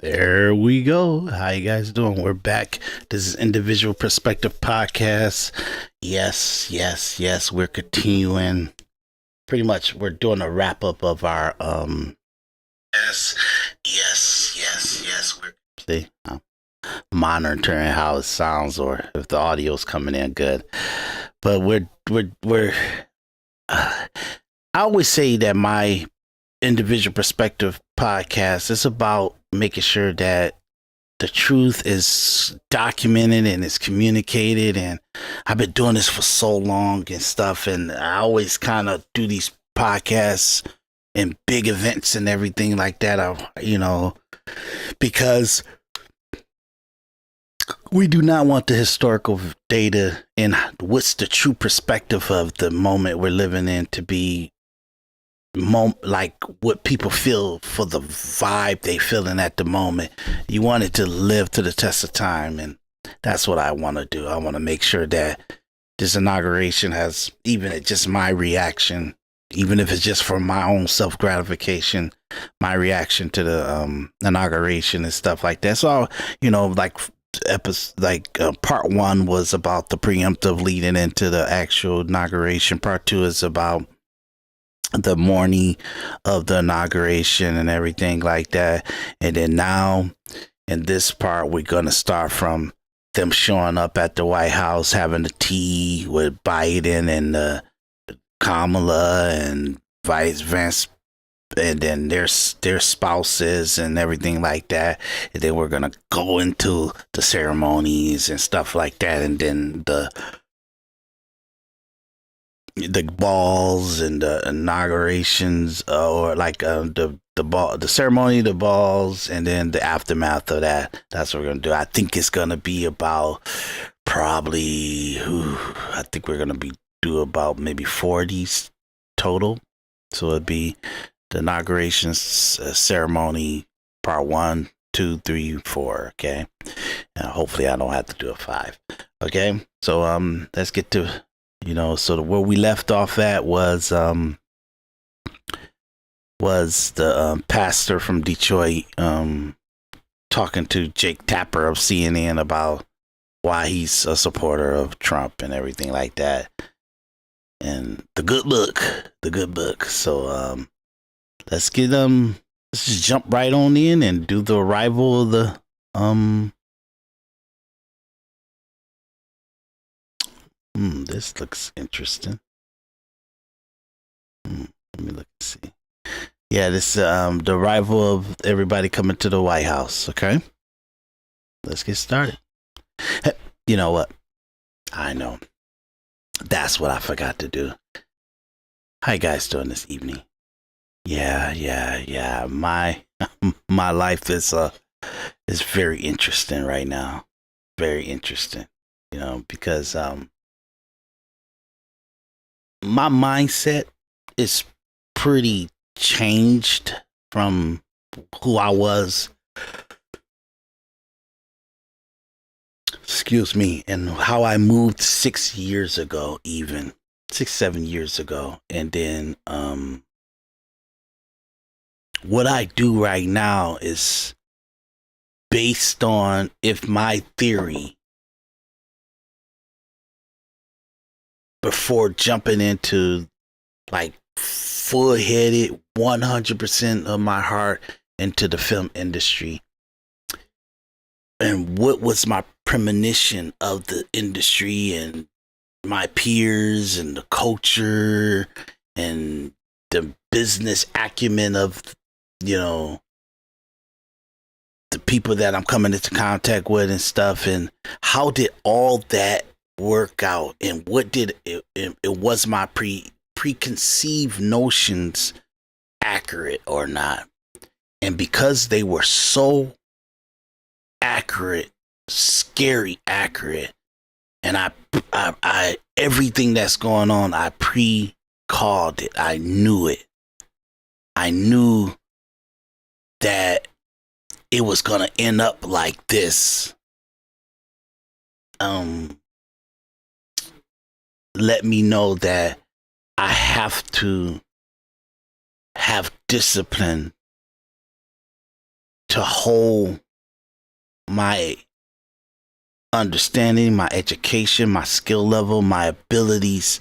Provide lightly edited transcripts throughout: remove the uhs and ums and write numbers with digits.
There we go. How you guys doing? We're back. This is Individual Perspective Podcast. Yes. We're continuing. Pretty much, we're doing a wrap up of our Yes. We're see, I'm monitoring how it sounds or if the audio's coming in good. But we're. I always say that my Individual Perspective Podcast is about making sure that the truth is documented and it's communicated. And I've been doing this for so long and stuff, and I always kind of do these podcasts and big events and everything like that. Because we do not want the historical data and what's the true perspective of the moment we're living in to be like what people feel for the vibe they feeling at the moment. You want it to live to the test of time, and that's what I want to do. I want to make sure that this inauguration has, even at just my reaction, even if it's just for my own self gratification, my reaction to the inauguration and stuff like that. So part one was about the preemptive leading into the actual inauguration. Part two is about the morning of the inauguration and everything like that. And then now in this part, we're going to start from them showing up at the White House, having the tea with Biden and Kamala and Vice Vance, and then their spouses and everything like that. And then we're going to go into the ceremonies and stuff like that. And then the balls and the inaugurations, or like the ceremony, the balls, and then the aftermath of that. That's what we're gonna do. I think it's gonna be about probably. I think we're gonna do about maybe 40 total. So it'd be the inauguration ceremony, part 1, 2, 3, 4. Okay. Hopefully I don't have to do a 5. Okay. So let's get to. Where we left off at was the pastor from Detroit talking to Jake Tapper of CNN about why he's a supporter of Trump and everything like that, and the good book. So let's just jump right on in and do the arrival of the this looks interesting. Let me look and see. Yeah, this the arrival of everybody coming to the White House. Okay, let's get started. You know what? I know. That's what I forgot to do. How you guys doing this evening? Yeah. My my life is very interesting right now. Very interesting. Because my mindset is pretty changed from who I was, and how I moved 6 years ago, even 6-7 years ago. And then what I do right now is based on, if my theory, before jumping into like full-headed 100% of my heart into the film industry, and what was my premonition of the industry and my peers and the culture and the business acumen of the people that I'm coming into contact with and stuff, and how did all that work out, and what did it was my preconceived notions accurate or not? And because they were so accurate, scary accurate, and I everything that's going on, I pre-called it. I knew it. I knew that it was gonna end up like this. Let me know that I have to have discipline to hold my understanding, my education, my skill level, my abilities.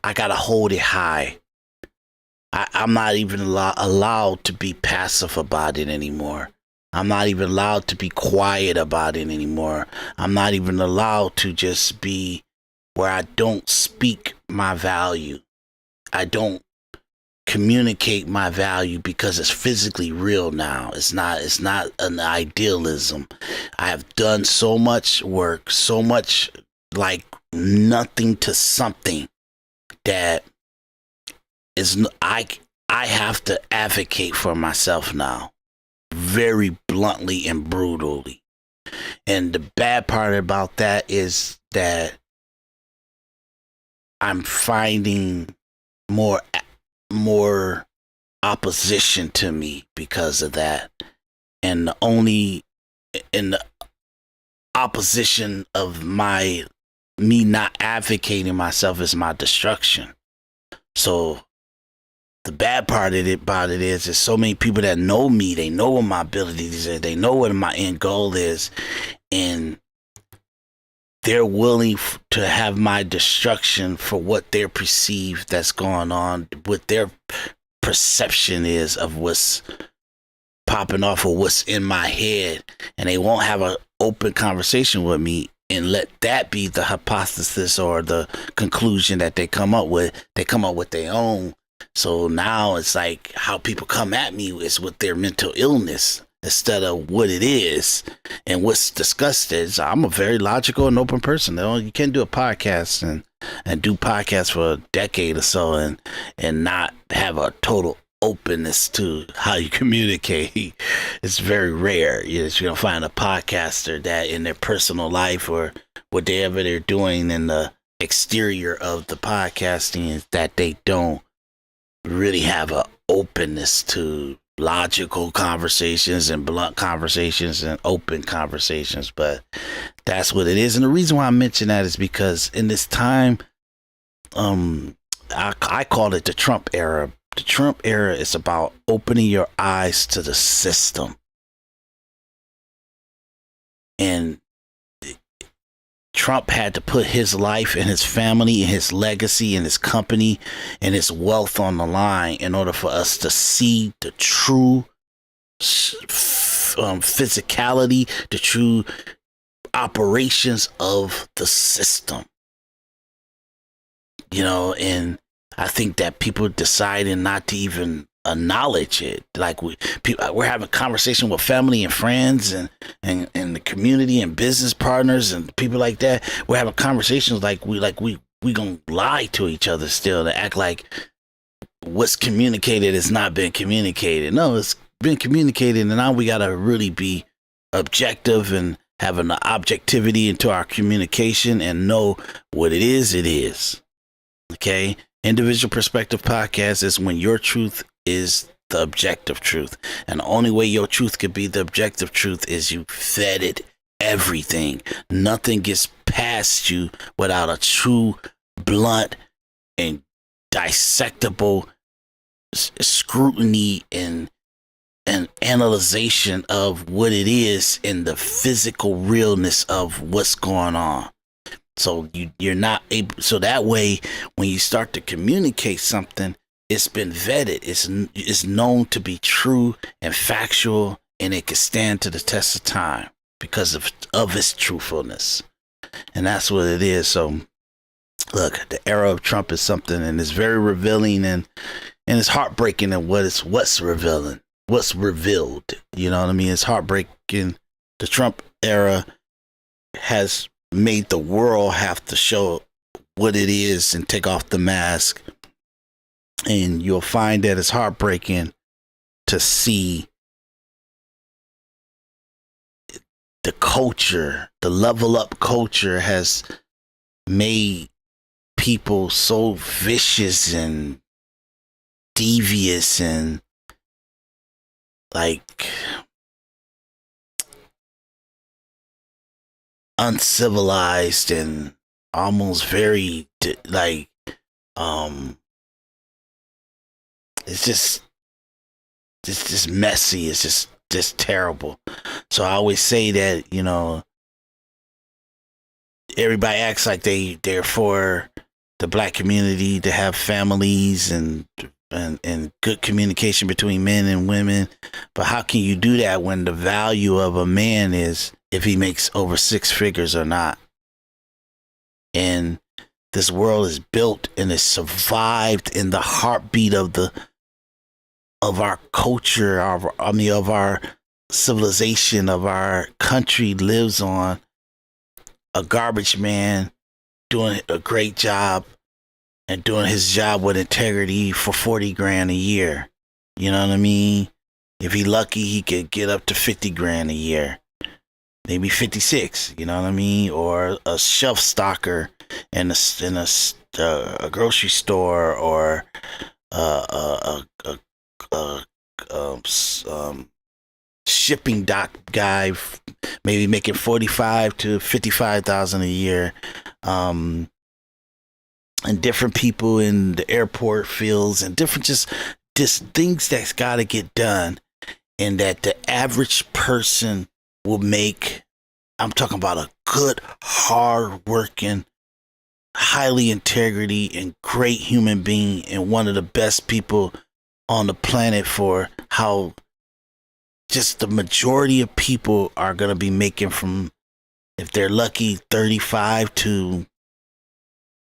I gotta hold it high. I'm not even allowed to be passive about it anymore. I'm not even allowed to be quiet about it anymore. I'm not even allowed to just be where I don't speak my value. I don't communicate my value because it's physically real now. It's not an idealism. I have done so much work, so much like nothing to something that is I have to advocate for myself now, very bluntly and brutally. And the bad part about that is that I'm finding more opposition to me because of that. And the only in the opposition of me not advocating myself is my destruction. So the bad part about it is so many people that know me, they know what my abilities are, they know what my end goal is, and they're willing to have my destruction for what they're perceived that's going on, what their perception is of what's popping off or what's in my head, and they won't have an open conversation with me and let that be the hypothesis or the conclusion that they come up with. They come up with their own. So now it's like how people come at me is with their mental illness instead of what it is and what's discussed is. I'm a very logical and open person. You can't do a podcast and do podcasts for a decade or so and not have a total openness to how you communicate. It's very rare. You're gonna find a podcaster that in their personal life or whatever they're doing in the exterior of the podcasting is that they don't really have an openness to logical conversations and blunt conversations and open conversations. But that's what it is. And the reason why I mention that is because in this time, I call it the Trump era. The Trump era is about opening your eyes to the system. And Trump had to put his life and his family and his legacy and his company and his wealth on the line in order for us to see the true physicality, the true operations of the system. And I think that people deciding not to even acknowledge it. Like we're having conversation with family and friends and the community and business partners and people like that. We're having conversations like we gonna lie to each other still to act like what's communicated has not been communicated. No, it's been communicated, and now we gotta really be objective and have an objectivity into our communication and know what it is. It is. Okay? Individual Perspective Podcast is when your truth is the objective truth. And the only way your truth could be the objective truth is you vetted everything. Nothing gets past you without a true, blunt, and dissectable scrutiny and analyzation of what it is in the physical realness of what's going on. So you're not able. So that way, when you start to communicate something, it's been vetted. It's known to be true and factual, and it can stand to the test of time because of its truthfulness. And that's what it is. So, look, the era of Trump is something, and it's very revealing, and it's heartbreaking. And what's revealing, what's revealed. You know what I mean? It's heartbreaking. The Trump era has made the world have to show what it is and take off the mask. And you'll find that it's heartbreaking to see the culture, the level up culture has made people so vicious and devious and like uncivilized and almost very it's just messy. It's just just terrible. So I always say that, you know, everybody acts like they're for the black community to have families and good communication between men and women. But how can you do that when the value of a man is if he makes over six figures or not? And this world is built and is survived in the heartbeat of our culture, of our civilization, of our country lives on a garbage man doing a great job and doing his job with integrity for 40 grand a year. You know what I mean? If he lucky, he could get up to 50 grand a year, maybe 56. You know what I mean? Or a shelf stocker in a grocery store, or shipping dock guy, maybe making 45 to 55,000 a year. And different people in the airport fields and different just things that's got to get done, and that the average person will make. I'm talking about a good, hard-working, highly integrity and great human being, and one of the best people on the planet, for how just the majority of people are going to be making from, if they're lucky, 35 to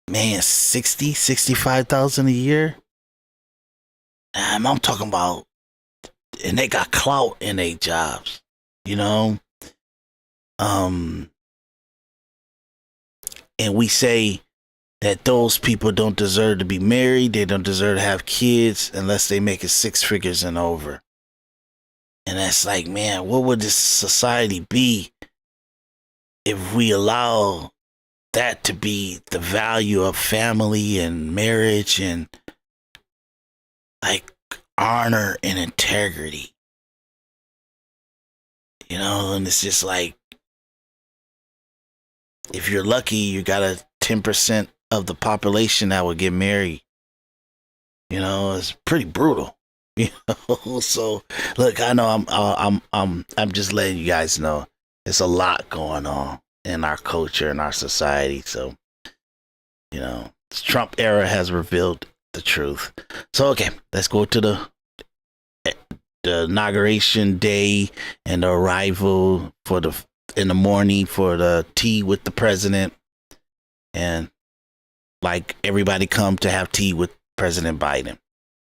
65,000 a year. I'm talking about, and they got clout in their jobs, you know. And we say that those people don't deserve to be married, they don't deserve to have kids unless they make it six figures and over. And that's like, man, what would this society be if we allow that to be the value of family and marriage and like honor and integrity? You know, and it's just like, if you're lucky, you got a 10% of the population that will get married. You know, it's pretty brutal. You know, so look, I know I'm just letting you guys know there's a lot going on in our culture and our society. So, you know, the Trump era has revealed the truth. So, okay, let's go to the inauguration day and the arrival in the morning for the tea with the president. And like, everybody come to have tea with President Biden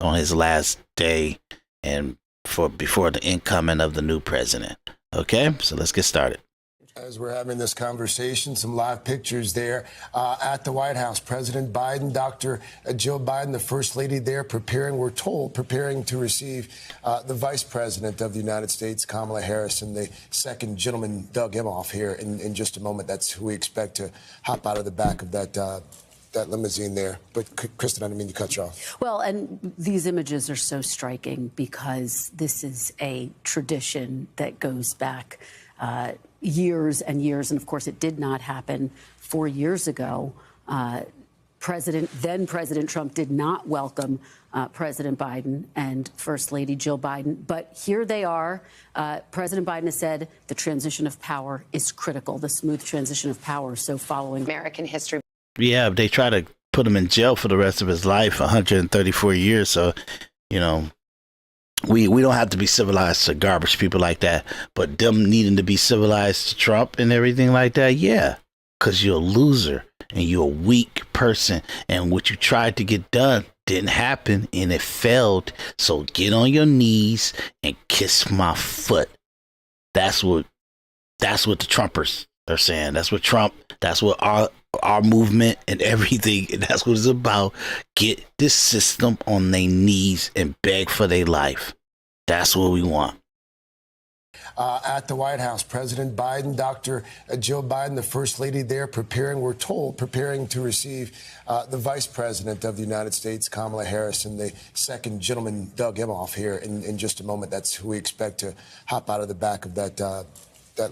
on his last day and before the incoming of the new president. Okay, so let's get started. As we're having this conversation, some live pictures there at the White House. President Biden, Dr. Jill Biden, the First Lady there, we're told, preparing to receive the Vice President of the United States, Kamala Harris, and the second gentleman, Doug Emhoff, here in just a moment. That's who we expect to hop out of the back of that limousine there. But Kristen, I didn't mean to cut you off. Well, and these images are so striking because this is a tradition that goes back years and years. And of course, it did not happen 4 years ago. Then President Trump did not welcome President Biden and First Lady Jill Biden. But here they are. President Biden has said the transition of power is critical, the smooth transition of power. So following American history. Yeah, they try to put him in jail for the rest of his life, 134 years. So, you know, we don't have to be civilized to garbage people like that. But them needing to be civilized to Trump and everything like that, yeah, because you're a loser and you're a weak person. And what you tried to get done didn't happen and it failed. So get on your knees and kiss my foot. That's what the Trumpers are saying. That's what our movement and everything, and that's what it's about. Get this system on their knees and beg for their life. That's what we want. At the White House, President Biden, Dr. Jill Biden, the First Lady there, we're told, preparing to receive the Vice President of the United States, Kamala Harris, and the second gentleman, Doug Emhoff, here in just a moment. That's who we expect to hop out of the back of that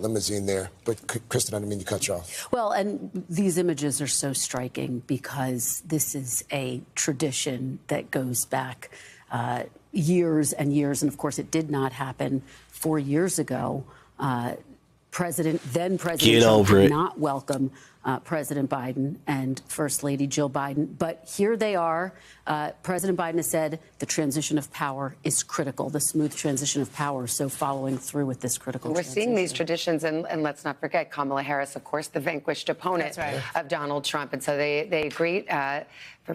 limousine there. But Kristen, I didn't mean to cut you off. Well, and these images are so striking because this is a tradition that goes back years and years. And of course, it did not happen 4 years ago, then President Get Trump over did it. not welcome President Biden and First Lady Jill Biden. But here they are. President Biden has said the transition of power is critical, the smooth transition of power. So following through with this critical We're transition. seeing these traditions, and let's not forget Kamala Harris, of course, the vanquished opponent of Donald Trump. And so they greet,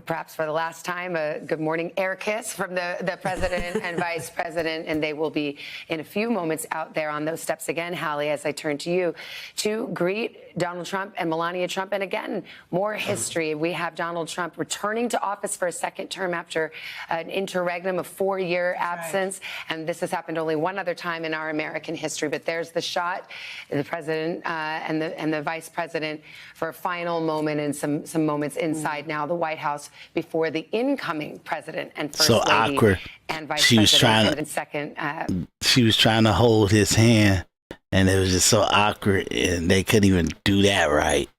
perhaps for the last time, a good morning air kiss from the president and vice president. And they will be in a few moments out there on those steps again, Hallie, as I turn to you, to greet Donald Trump and Melania Trump. And again, more history. We have Donald Trump returning to office for a second term after an interregnum of 4-year absence. And this has happened only one other time in our American history. But there's the shot, the president and the vice president for a final moment and some moments inside now the White House before the incoming president and first lady awkward. and vice She was president. trying And second, She was trying to hold his hand, and it was just so awkward, and they couldn't even do that right.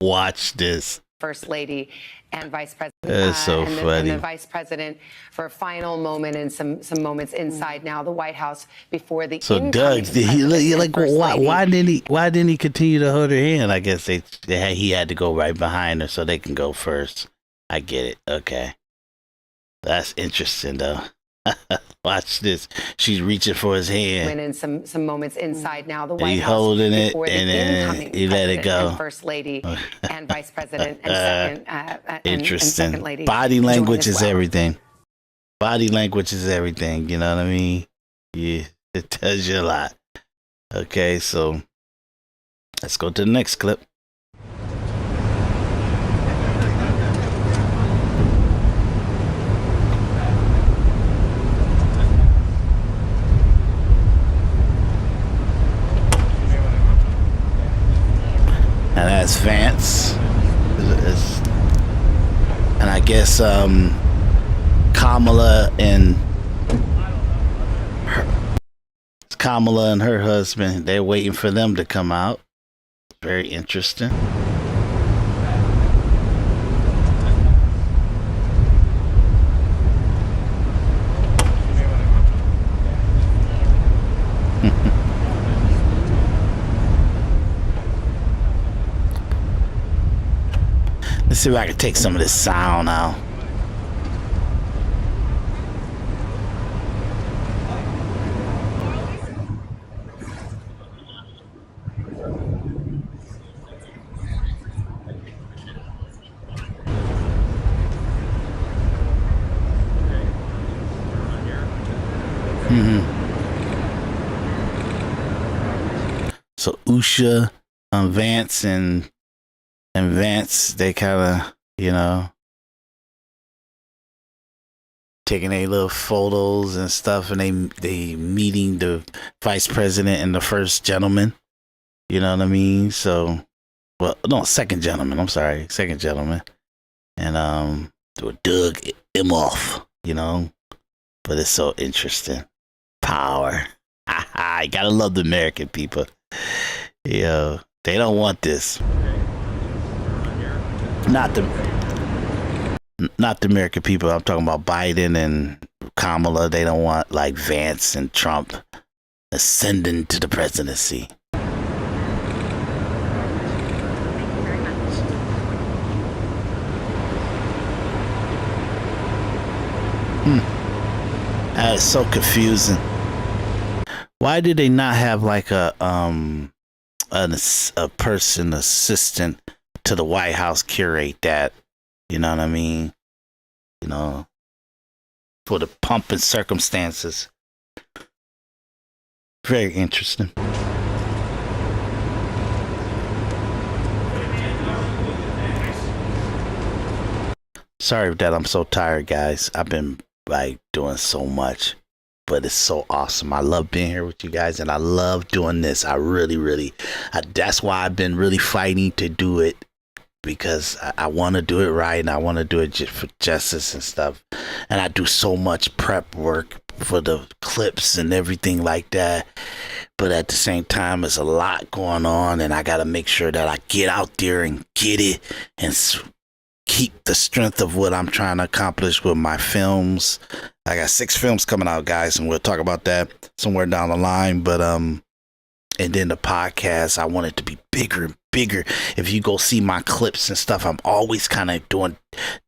Watch this. first lady and vice president. That's so and funny. the vice president for a final moment and some moments inside now the White House before the So incoming Doug, did he president like and first lady. why didn't he continue to hold her hand? I guess he had to go right behind her so they can go first. I get it. Okay, that's interesting though. Watch this. She's reaching for his hand. And some moments inside now the And White he House holding it, before the and then incoming he let it president go. and first lady and vice president and second Interesting. and second lady Body join language as is well. everything. Body language is everything. You know what I mean? Yeah, it tells you a lot. Okay, so let's go to the next clip. And that's Vance. And I guess Kamala and her husband, they're waiting for them to come out. Very interesting. Let's see if I can take some of this sound out. So Usha, Vance, and Vance, they kind of, taking their little photos and stuff, and they meeting the vice president and the first gentleman. You know what I mean? So, well, no, second gentleman. I'm sorry, second gentleman, and Doug Imhoff. But it's so interesting. Power. I gotta love the American people. They don't want this. Not the American people. I'm talking about Biden and Kamala. They don't want like Vance and Trump ascending to the presidency. That is so confusing. Why do they not have like a person assistant to the White House curate that? You know what I mean? For the pomp and circumstances. Very interesting. Sorry that I'm so tired, guys. I've been doing so much, but it's so awesome. I love being here with you guys, and I love doing this. I really, that's why I've been really fighting to do it, because I want to do it right, and I want to do it just for justice and stuff. And I do so much prep work for the clips and everything like that. But at the same time, there's a lot going on, and I got to make sure that I get out there and get it and keep the strength of what I'm trying to accomplish with my films. I got 6 films coming out, guys, and we'll talk about that somewhere down the line. But and then the podcast, I want it to be bigger and bigger. If you go see my clips and stuff, I'm always kind of doing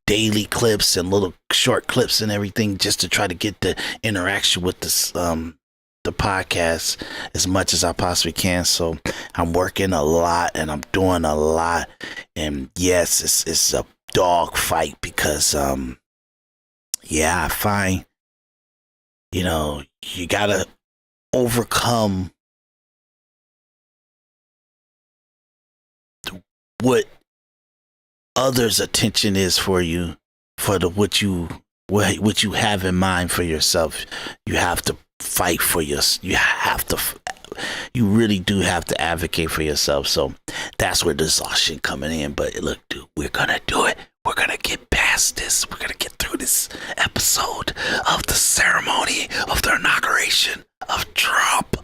daily clips and little short clips and everything, just to try to get the interaction with this the podcast as much as I possibly can. So I'm working a lot and I'm doing a lot. And yes, it's a dog fight because I find, you gotta overcome what others' attention is for you, for what you have in mind for yourself. You have to fight for you really do have to advocate for yourself. So that's where the exhaustion coming in. But look, dude, we're gonna do it. We're gonna get past this. We're gonna get through this episode of the ceremony of the inauguration of Trump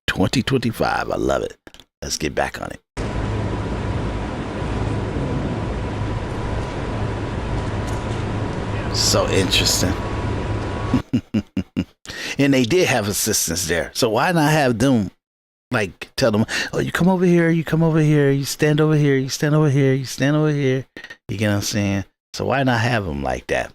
2025. I love it. Let's get back on it. So interesting. And they did have assistants there, so why not have them, like, tell them, oh, you come over here, you come over here, you stand over here, you stand over here, you stand over here. You get what I'm saying? So why not have them like that?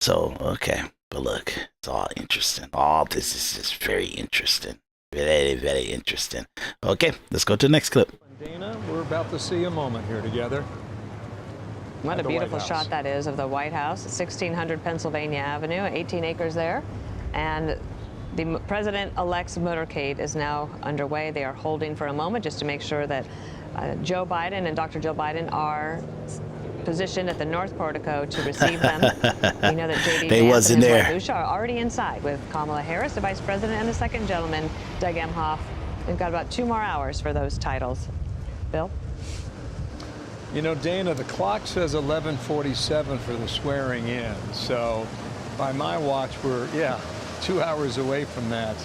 So okay, but look, it's all interesting. All this is just very interesting. Very, very interesting. Okay, let's go to the next clip. Dana, we're about to see a moment here together. What a beautiful shot that is of the White House, 1600 Pennsylvania Avenue, 18 acres there. And the president-elect's motorcade is now underway. They are holding for a moment just to make sure that Joe Biden and Dr. Joe Biden are positioned at the North Portico to receive them. We know that J.D. Vance and his wife Lucia are already inside with Kamala Harris, the vice president, and the second gentleman, Doug Emhoff. They've got about 2 more hours for those titles. Bill? You know, Dana, the clock says 11:47 for the swearing in. So by my watch, we're, 2 hours away from that.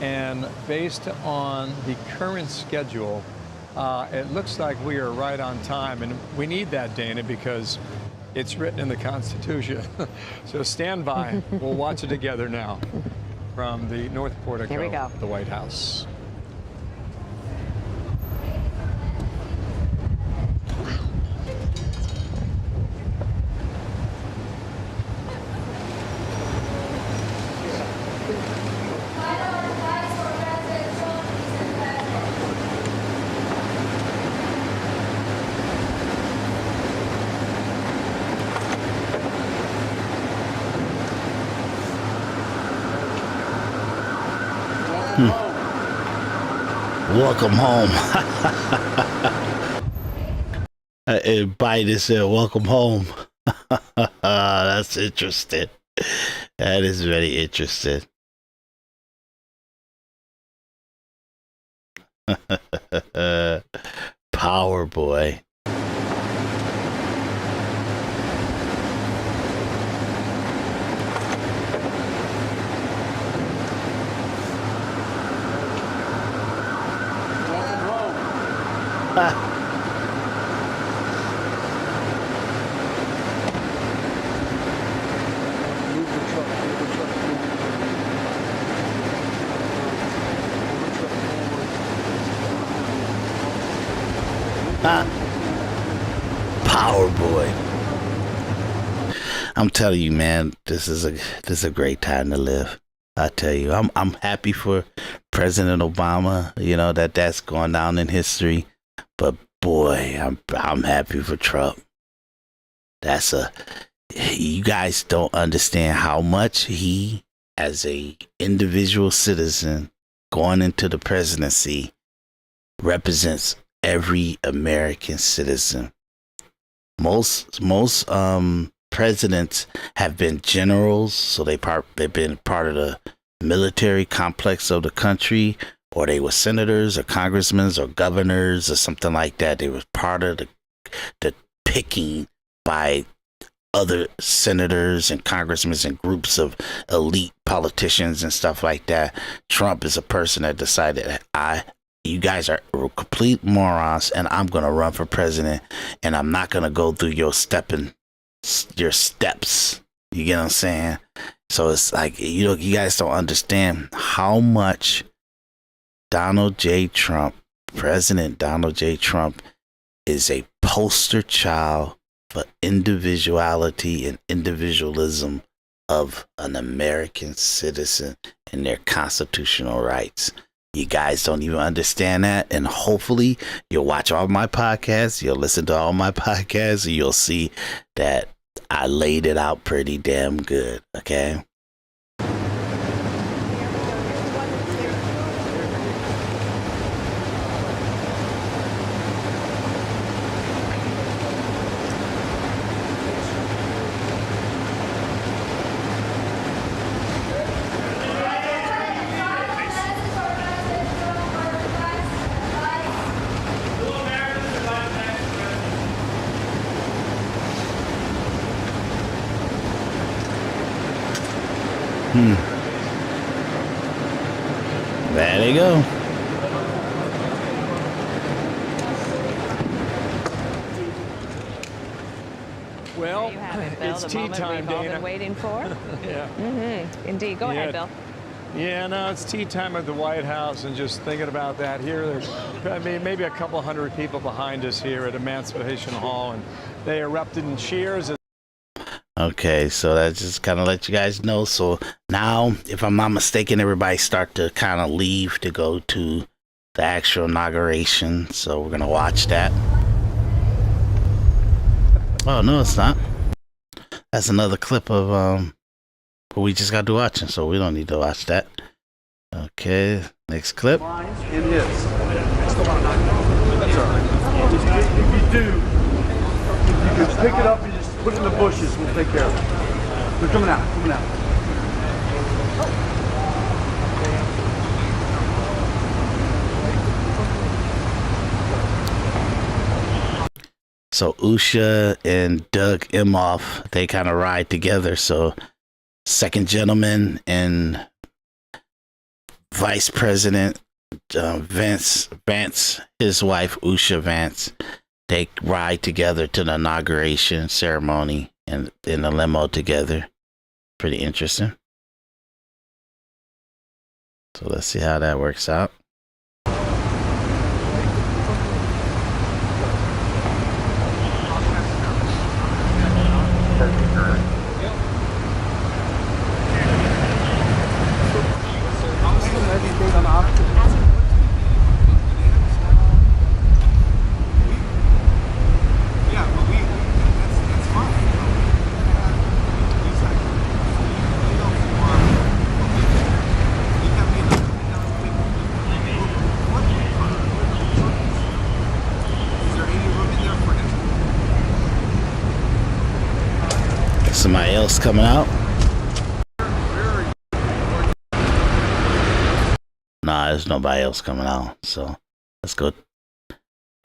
And based on the current schedule, it looks like we are right on time. And we need that, Dana, because it's written in the Constitution. So stand by. We'll watch it together now from the North Portico Here we go. of the White House. Welcome home. And Biden said, welcome home. That's interesting. That is very interesting. Power boy. Power boy. I'm telling you, man, this is a great time to live. I tell you, I'm happy for President Obama. You know that's going down in history. But boy, I'm happy for Trump. You guys don't understand how much he, as a individual citizen going into the presidency, represents every American citizen. Most presidents have been generals, so they've been part of the military complex of the country, or they were senators or congressmen or governors or something like that. They were part of the picking by other senators and congressmen and groups of elite politicians and stuff like that. Trump is a person that decided, I you guys are complete morons, and I'm gonna run for president, and I'm not gonna go through your steps. You get what I'm saying? So it's like, you guys don't understand how much President Donald J. Trump is a poster child for individuality and individualism of an American citizen and their constitutional rights. You guys don't even understand that, and hopefully you'll watch all my podcasts, you'll listen to all my podcasts, and you'll see that I laid it out pretty damn good, okay? There they go. Well, there you have it, Bill, it's the tea moment time, we've all Dana. been waiting for. Yeah. Indeed. Go ahead, Bill. Yeah, no, it's tea time at the White House, and just thinking about that here, there's maybe a couple hundred people behind us here at Emancipation Hall, and they erupted in cheers. Okay, so that just kind of let you guys know. So now, if I'm not mistaken, everybody start to kind of leave to go to the actual inauguration. So we're going to watch that. Oh, no, it's not. That's another clip of what we just got to watching, so we don't need to watch that. Okay, next clip. It is. That's all right. If you do, you can pick it up and just put it in the bushes. We'll take care of it. They're coming out. Coming out. So Usha and Doug Emhoff, they kind of ride together. So second gentleman and Vice President Vance, his wife Usha Vance, they ride together to the inauguration ceremony and in a limo together. Pretty interesting. So let's see how that works out. Somebody else coming out? Nah, there's nobody else coming out. So let's go.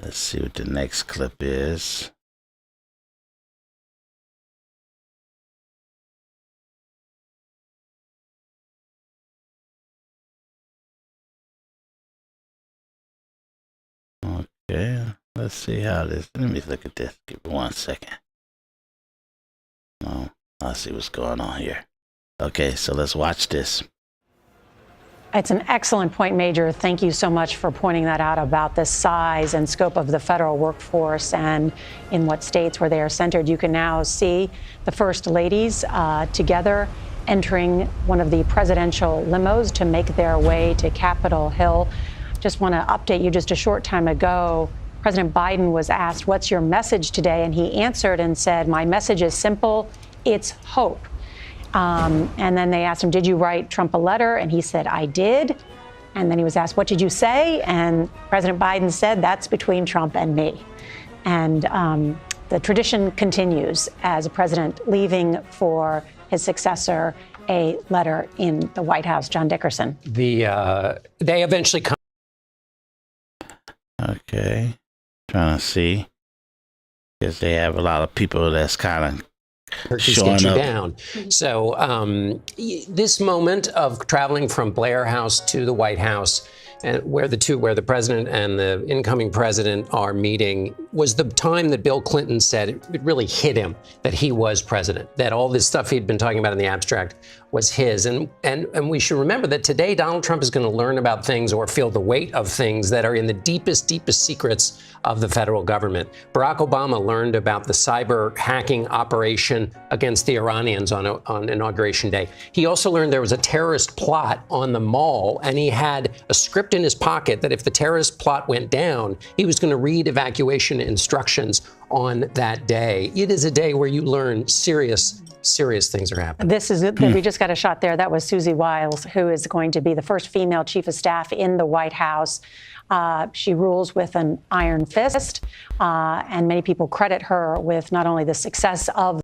Let's see what the next clip is. Okay, let's see how this. Let me look at this. Give me 1 second. No, I'll see what's going on here. Okay, so let's watch this. It's an excellent point, Major. Thank you so much for pointing that out about the size and scope of the federal workforce and in what states where they are centered. You can now see the first ladies together entering one of the presidential limos to make their way to Capitol Hill. Just want to update you, just a short time ago, President Biden was asked, what's your message today? And he answered and said, my message is simple, it's hope. And then they asked him, did you write Trump a letter? And he said, I did. And then he was asked, what did you say? And President Biden said, that's between Trump and me. And the tradition continues as a president leaving for his successor a letter in the White House. John Dickerson. They eventually come. Okay. Trying to see. Because they have a lot of people that's kind of showing you up. Down. So this moment of traveling from Blair House to the White House and where the president and the incoming president are meeting, was the time that Bill Clinton said it really hit him that he was president, that all this stuff he'd been talking about in the abstract was his. And we should remember that today Donald Trump is going to learn about things or feel the weight of things that are in the deepest secrets of the federal government. Barack Obama learned about the cyber hacking operation against the Iranians on Inauguration Day. He also learned there was a terrorist plot on the mall, and he had a script in his pocket that if the terrorist plot went down, he was going to read evacuation instructions on that day. It is a day where you learn serious things are happening. We just got a shot there. That was Susie Wiles, who is going to be the first female chief of staff in the White House. She rules with an iron fist, and many people credit her with not only the success of.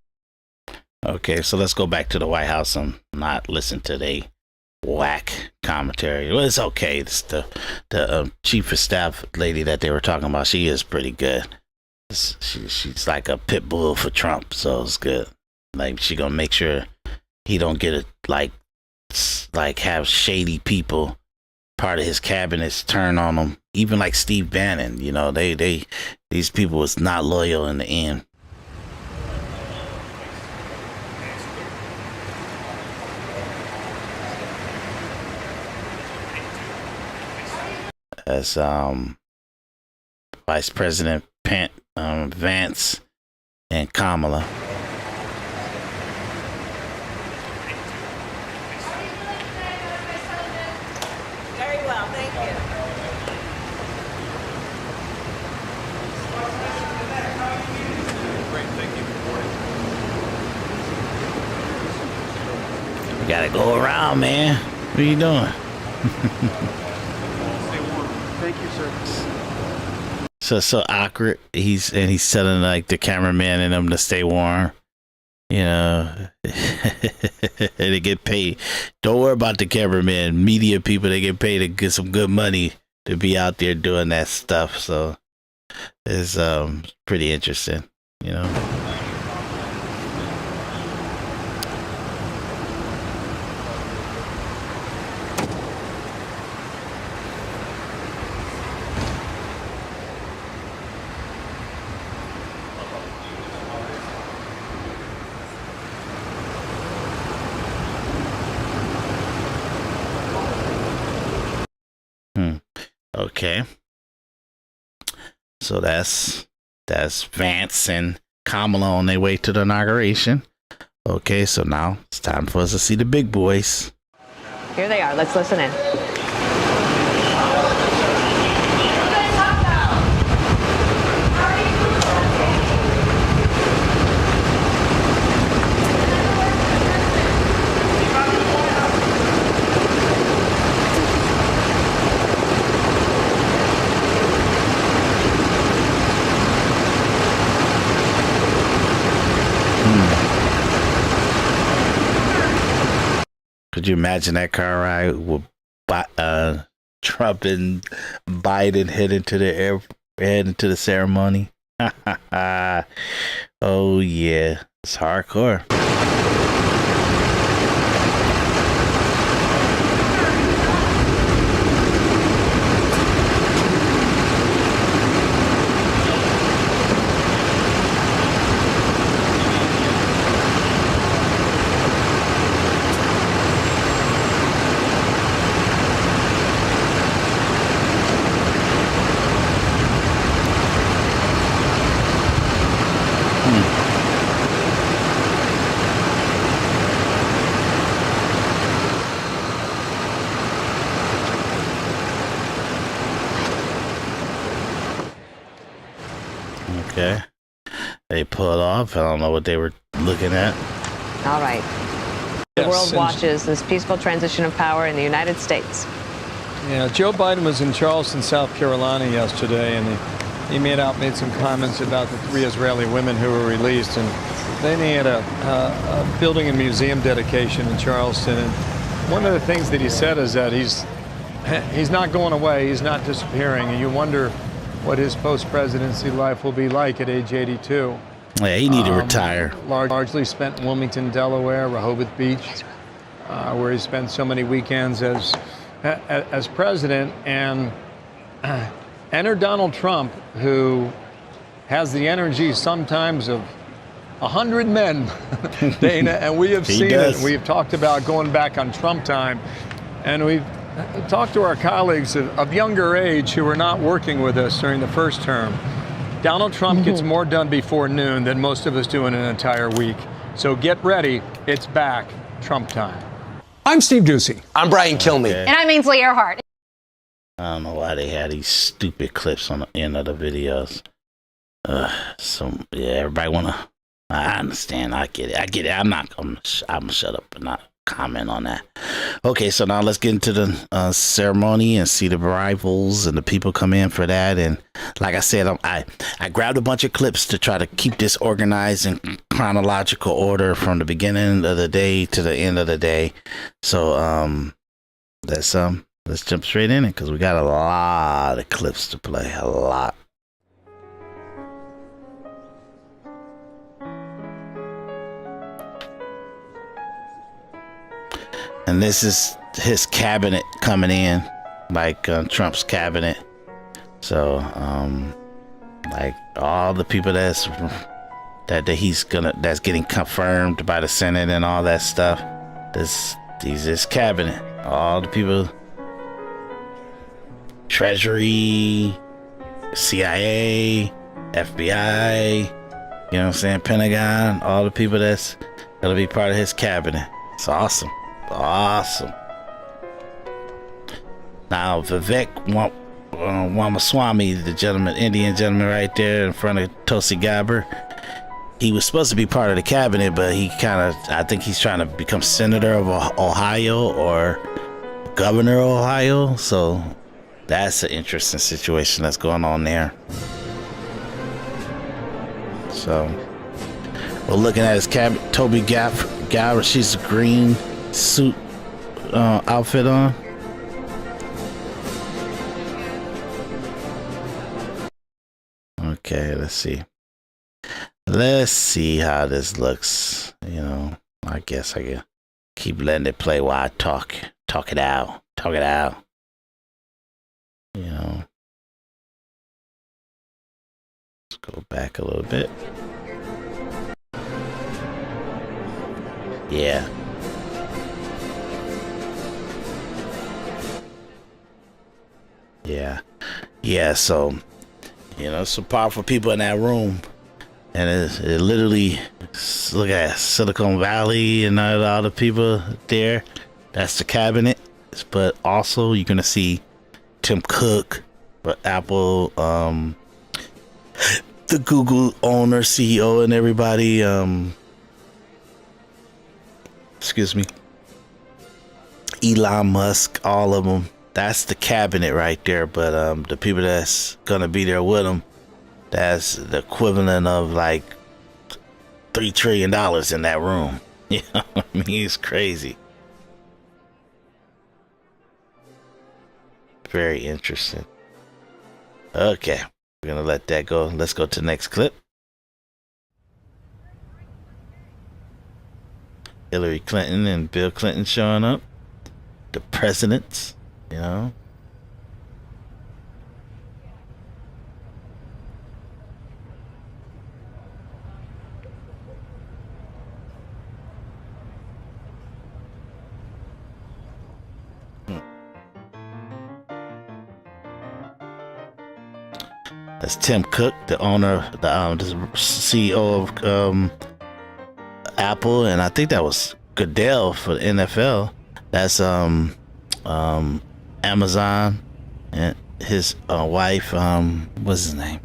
Okay, so let's go back to the White House and not listen to the whack commentary. Well, it's okay. It's the chief of staff lady that they were talking about. She is pretty good. She's like a pit bull for Trump, so it's good. Like, she gonna make sure he don't get it, like have shady people part of his cabinets turn on him. Even like Steve Bannon, you know, these people was not loyal in the end. As Vice President Vance and Kamala. Very well, thank you. Great, thank you. You gotta go around, man. What are you doing? Thank you, sir. So awkward. He's telling like the cameraman and them to stay warm. You know, they get paid. Don't worry about the cameraman, media people. They get paid to get some good money to be out there doing that stuff. So it's pretty interesting, you know. Okay. So that's Vance and Kamala on their way to the inauguration. Okay, so now it's time for us to see the big boys. Here they are. Let's listen in. Could you imagine that car ride with Trump and Biden heading to the ceremony? Oh yeah, it's hardcore. Okay. They pulled off. I don't know what they were looking at. All right. The world watches this peaceful transition of power in the United States. Yeah, Joe Biden was in Charleston, South Carolina yesterday, and he made some comments about the 3 Israeli women who were released. And then he had a building and museum dedication in Charleston. And one of the things that he said is that he's not going away. He's not disappearing. And you wonder what his post-presidency life will be like at age 82. Yeah, he need to retire. Largely spent in Wilmington, Delaware, Rehoboth Beach, where he spent so many weekends as as president, and enter Donald Trump, who has the energy sometimes of 100 men, Dana, and we have seen it. We've talked about going back on Trump time, and we've talked to our colleagues of younger age who were not working with us during the first term. Donald Trump gets more done before noon than most of us do in an entire week. So get ready, it's back, Trump time. I'm Steve Ducey. I'm Brian Kilmeade. And I'm Ainsley Earhart. I don't know why they had these stupid clips on the end of the videos. Everybody wanna. I understand. I get it. I'm gonna shut up and not comment on that. Okay, so now let's get into the ceremony and see the arrivals and the people come in for that. And like I said, I grabbed a bunch of clips to try to keep this organized in chronological order from the beginning of the day to the end of the day. So let's jump straight in it, because we got a lot of clips to play. A lot. And this is his cabinet coming in, like Trump's cabinet. So, like all the people that's getting confirmed by the Senate and all that stuff. These his cabinet. All the people, Treasury, CIA, FBI, you know what I'm saying, Pentagon, all the people that's gonna be part of his cabinet. It's awesome. Awesome. Now Vivek Ramaswamy, the gentleman, Indian gentleman right there in front of Tulsi Gabbard, he was supposed to be part of the cabinet, but I think he's trying to become senator of Ohio or governor of Ohio. So that's an interesting situation that's going on there. So we're looking at his cabinet. Toby Gabbard, she's a green suit outfit on. Okay, let's see how this looks. You know, I guess I can keep letting it play while I talk it out. You know, let's go back a little bit. Yeah. So, you know, some powerful people in that room, and it literally, look at Silicon Valley and all the people there. That's the cabinet. But also you're gonna see Tim Cook, Apple, the Google owner, CEO, and everybody. Excuse me. Elon Musk, all of them. That's the cabinet right there. But the people that's gonna be there with them, that's the equivalent of like $3 trillion in that room. You know what I mean? It's crazy. Very interesting. Okay, we're gonna let that go. Let's go to the next clip. Hillary Clinton and Bill Clinton showing up. The presidents, you know. That's Tim Cook, the owner, the CEO of Apple, and I think that was Goodell for the NFL. That's Amazon, and his wife, what's his name?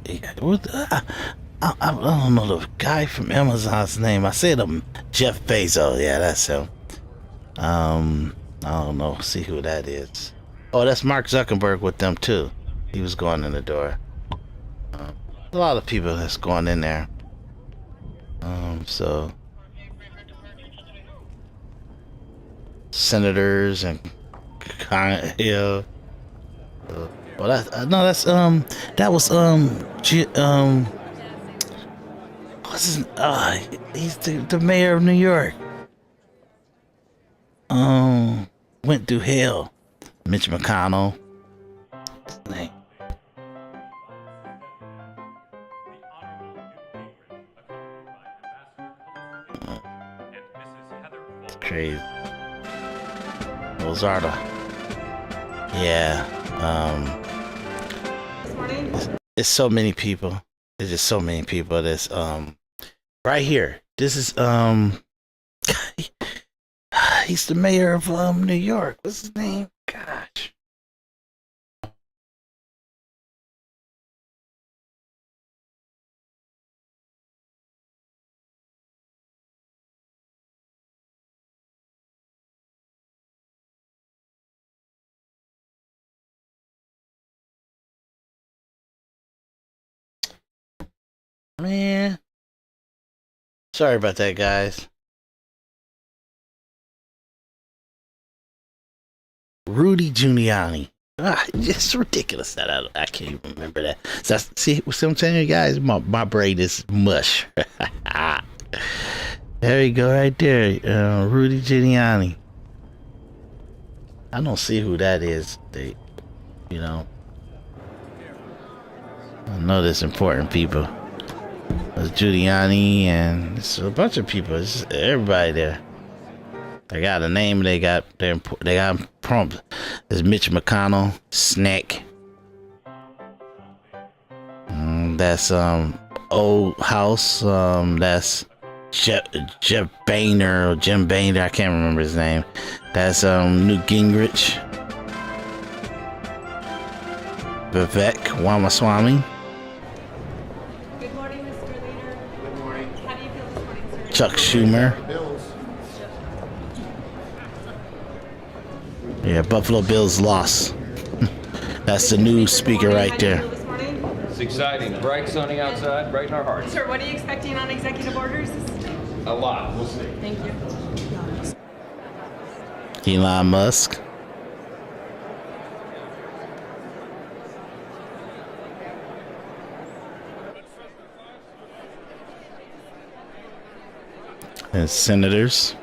I don't know the guy from Amazon's name. I said Jeff Bezos. Yeah, that's him. I don't know. See who that is. Oh, that's Mark Zuckerberg with them too. He was going in the door. A lot of people that's going in there. So senators and that was what's his, he's the mayor of New York. Went through hell. Mitch McConnell. What's his name? It's crazy. Those are the, yeah. It's so many people. There's just so many people. This right here. This is he's the mayor of New York. What's his name? Gosh. Man. Sorry about that, guys. Rudy Giuliani. It's ridiculous that I can't even remember that. So see what I'm telling you guys? My brain is mush. There you go, right there. Rudy Giuliani. I don't see who that is. I know there's important people. There's Giuliani and it's a bunch of people. It's everybody there. They got a name. They got prompt. There's Mitch McConnell, Snack. That's Old House. That's Jeff Boehner or Jim Boehner. I can't remember his name. That's Newt Gingrich. Vivek Ramaswamy. Chuck Schumer. Yeah, Buffalo Bills lost. That's the new speaker right there. It's exciting. Bright, sunny outside, bright in our hearts. Sir, what are you expecting on executive orders? A lot. We'll see. Thank you. Elon Musk. And senators.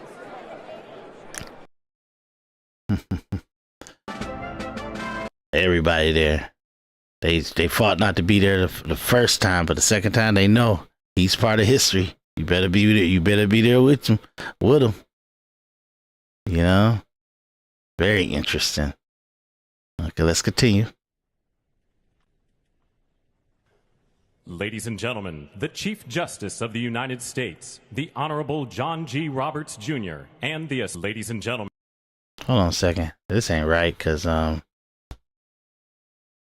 Everybody there. They fought not to be there the first time, but the second time they know he's part of history. You better be there. You better be there with him. You know, very interesting. Okay, let's continue. Ladies and gentlemen, the Chief Justice of the United States, the Honorable John G. Roberts, Jr., and the ladies and gentlemen. Hold on a second. This ain't right, because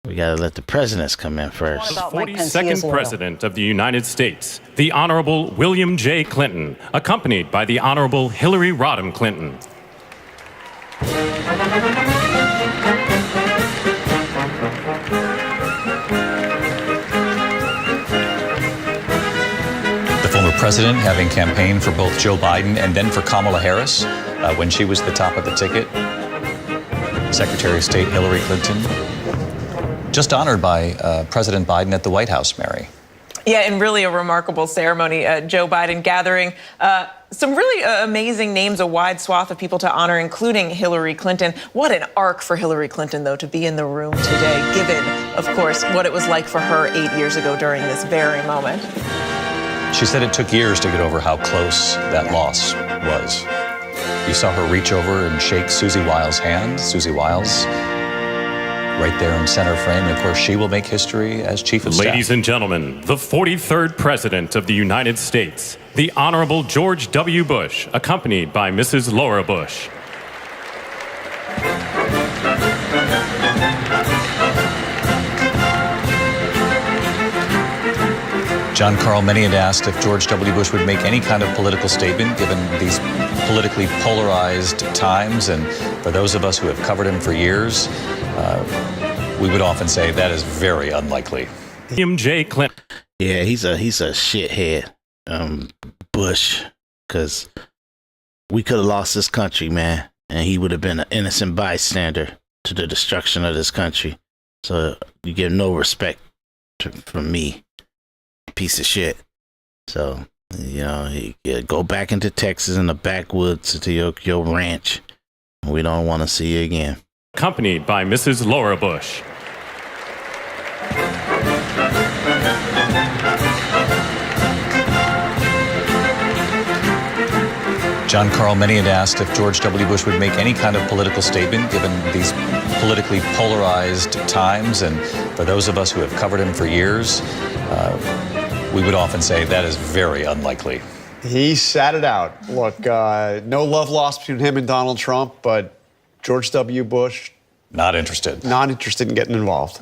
we gotta let the presidents come in first. 42nd President of the United States, the Honorable William J. Clinton, accompanied by the Honorable Hillary Rodham Clinton. The former president having campaigned for both Joe Biden and then for Kamala Harris when she was the top of the ticket. Secretary of State Hillary Clinton. Just honored by President Biden at the White House, Mary. Yeah, and really a remarkable ceremony. Joe Biden gathering some really amazing names, a wide swath of people to honor, including Hillary Clinton. What an arc for Hillary Clinton, though, to be in the room today, given, of course, what it was like for her 8 years ago during this very moment. She said it took years to get over how close that loss was. You saw her reach over and shake Susie Wiles' hand. Susie Wiles, right there in center frame. And of course, she will make history as chief of staff. Ladies and gentlemen, the 43rd President of the United States, the Honorable George W. Bush, accompanied by Mrs. Laura Bush. John Carl, many had asked if George W. Bush would make any kind of political statement given these politically polarized times. And for those of us who have covered him for years, we would often say that is very unlikely. William J. Clinton. Yeah, he's a shithead, Bush, because we could have lost this country, man, and he would have been an innocent bystander to the destruction of this country. So you get no respect from me, piece of shit. So, you know, go back into Texas in the backwoods to your ranch. We don't want to see you again. accompanied by Mrs. Laura Bush. John Carl, many had asked if George W. Bush would make any kind of political statement given these politically polarized times. And for those of us who have covered him for years, we would often say that is very unlikely. He sat it out. Look, no love lost between him and Donald Trump, but George W. Bush... Not interested. Not interested in getting involved.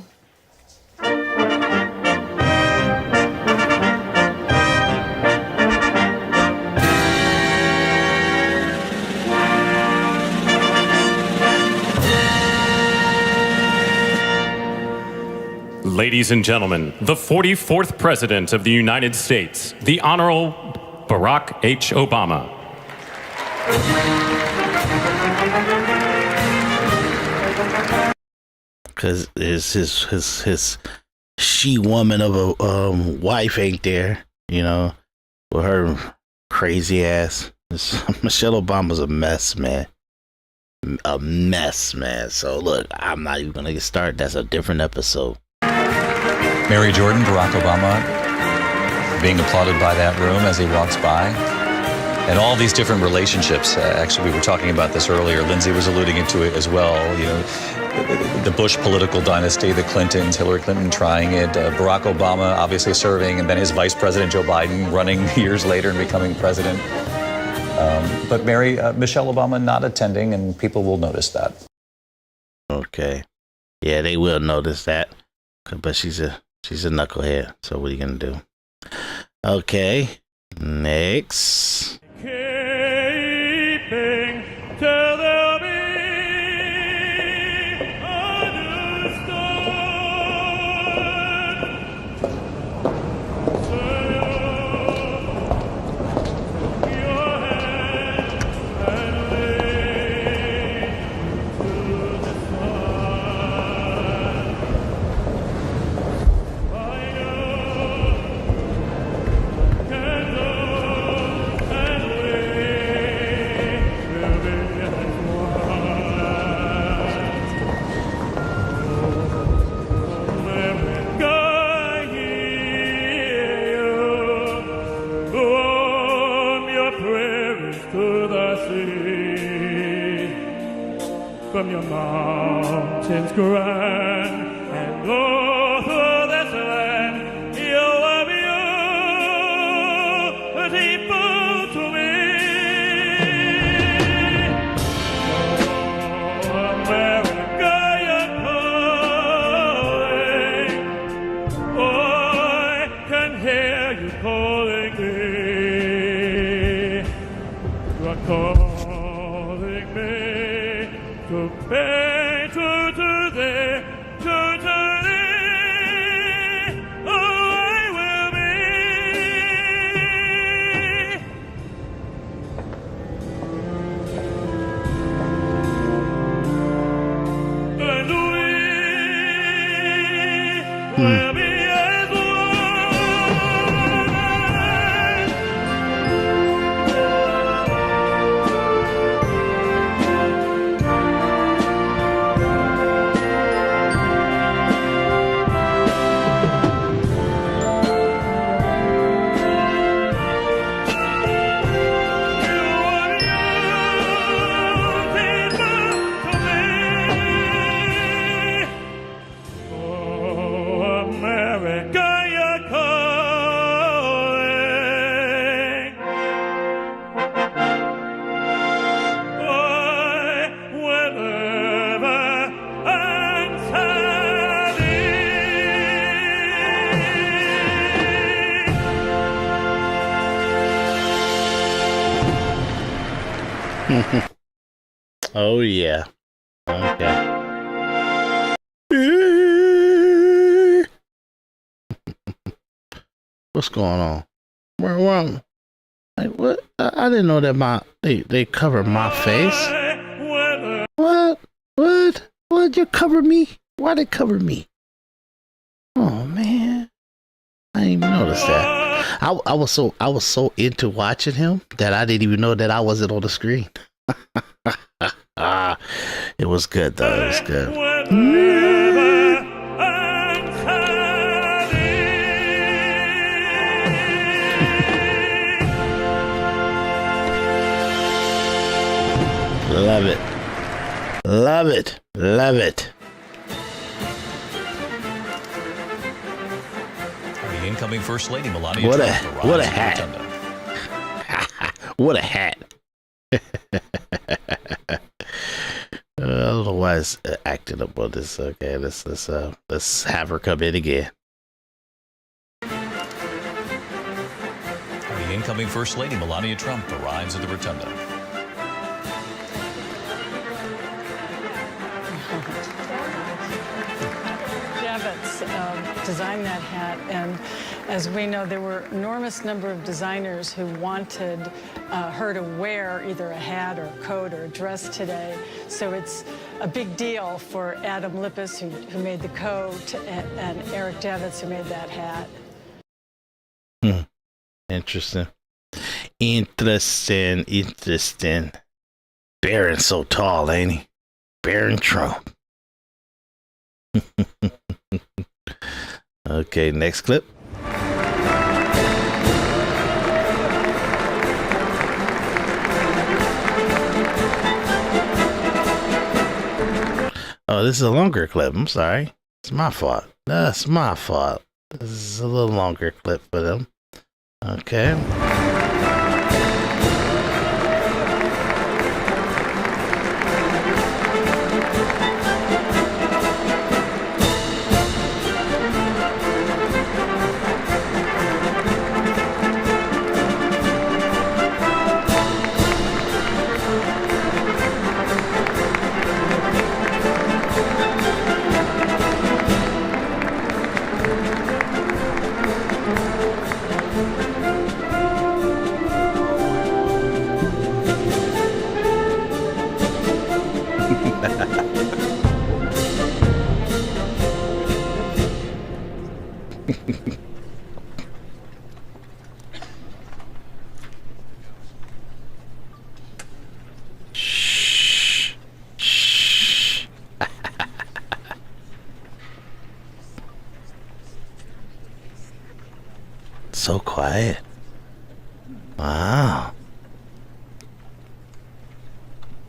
Ladies and gentlemen, the 44th President of the United States, the Honorable Barack H. Obama. Because his she-woman of a wife ain't there, you know, with her crazy ass. Michelle Obama's a mess, man. A mess, man. So look, I'm not even going to get started. That's a different episode. Mary Jordan, Barack Obama, being applauded by that room as he walks by. And all these different relationships. Actually, we were talking about this earlier. Lindsay was alluding to it as well. You know, the Bush political dynasty, the Clintons, Hillary Clinton trying it, Barack Obama obviously serving, and then his vice president, Joe Biden, running years later and becoming president. But Michelle Obama not attending, and people will notice that. Okay. Yeah, they will notice that. But she's a knucklehead. So what are you going to do? Okay. Next. From your mountains grand and over this land, you are beautiful to me. Oh, America, you're calling. Oh, I can hear you calling me. You are calling me. To pay to thee, to thee, oh, I will be. And we will be as one. Oh, yeah. Okay. What's going on? Where like, what? I didn't know that they covered my face. What? What? You cover me? Why they cover me? Oh man, I didn't even notice that. I was so into watching him that I didn't even know that I wasn't on the screen. It was good, though. It was good. Love it. Love it. Love it. The incoming First Lady, Melania What Trump, a arrives hat. in the rotunda. What a hat. I don't know why it's acting up on this. Okay, let's have her come in again. The incoming First Lady, Melania Trump, arrives at the rotunda. Designed that hat, and as we know, there were enormous number of designers who wanted her to wear either a hat or a coat or a dress today. So it's a big deal for Adam Lippis, who made the coat, and Eric Devitz, who made that hat. Interesting. Interesting. Barron's so tall, ain't he? Barron Trump. Okay, next clip. Oh, this is a longer clip. I'm sorry. It's my fault. That's my fault. This is a little longer clip for them. Okay. So quiet. Wow.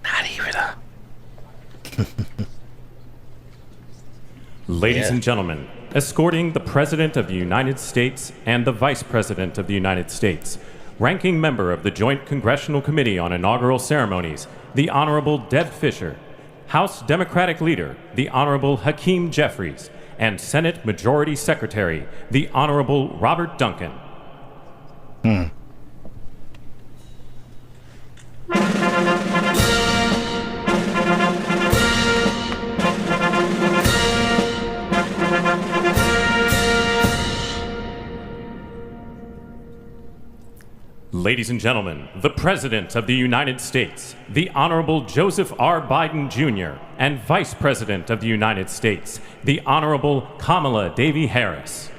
Not even a... Ladies and gentlemen, escorting the President of the United States and the Vice President of the United States, ranking member of the Joint Congressional Committee on Inaugural Ceremonies, the Honorable Deb Fischer, House Democratic Leader, the Honorable Hakeem Jeffries, and Senate Majority Secretary, the Honorable Robert Duncan. Ladies and gentlemen, the President of the United States, the Honorable Joseph R. Biden Jr., and Vice President of the United States, the Honorable Kamala Davy Harris.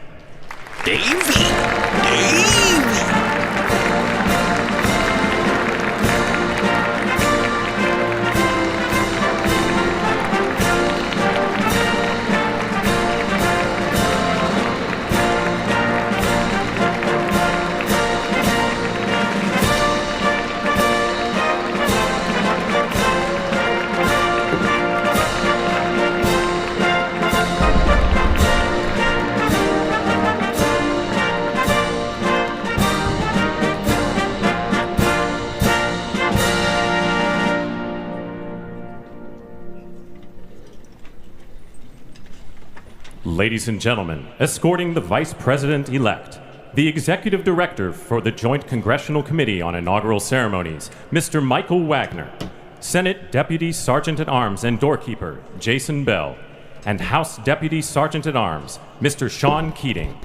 Ladies and gentlemen, escorting the Vice President-elect, the Executive Director for the Joint Congressional Committee on Inaugural Ceremonies, Mr. Michael Wagner, Senate Deputy Sergeant-at-Arms and Doorkeeper, Jason Bell, and House Deputy Sergeant-at-Arms, Mr. Sean Keating.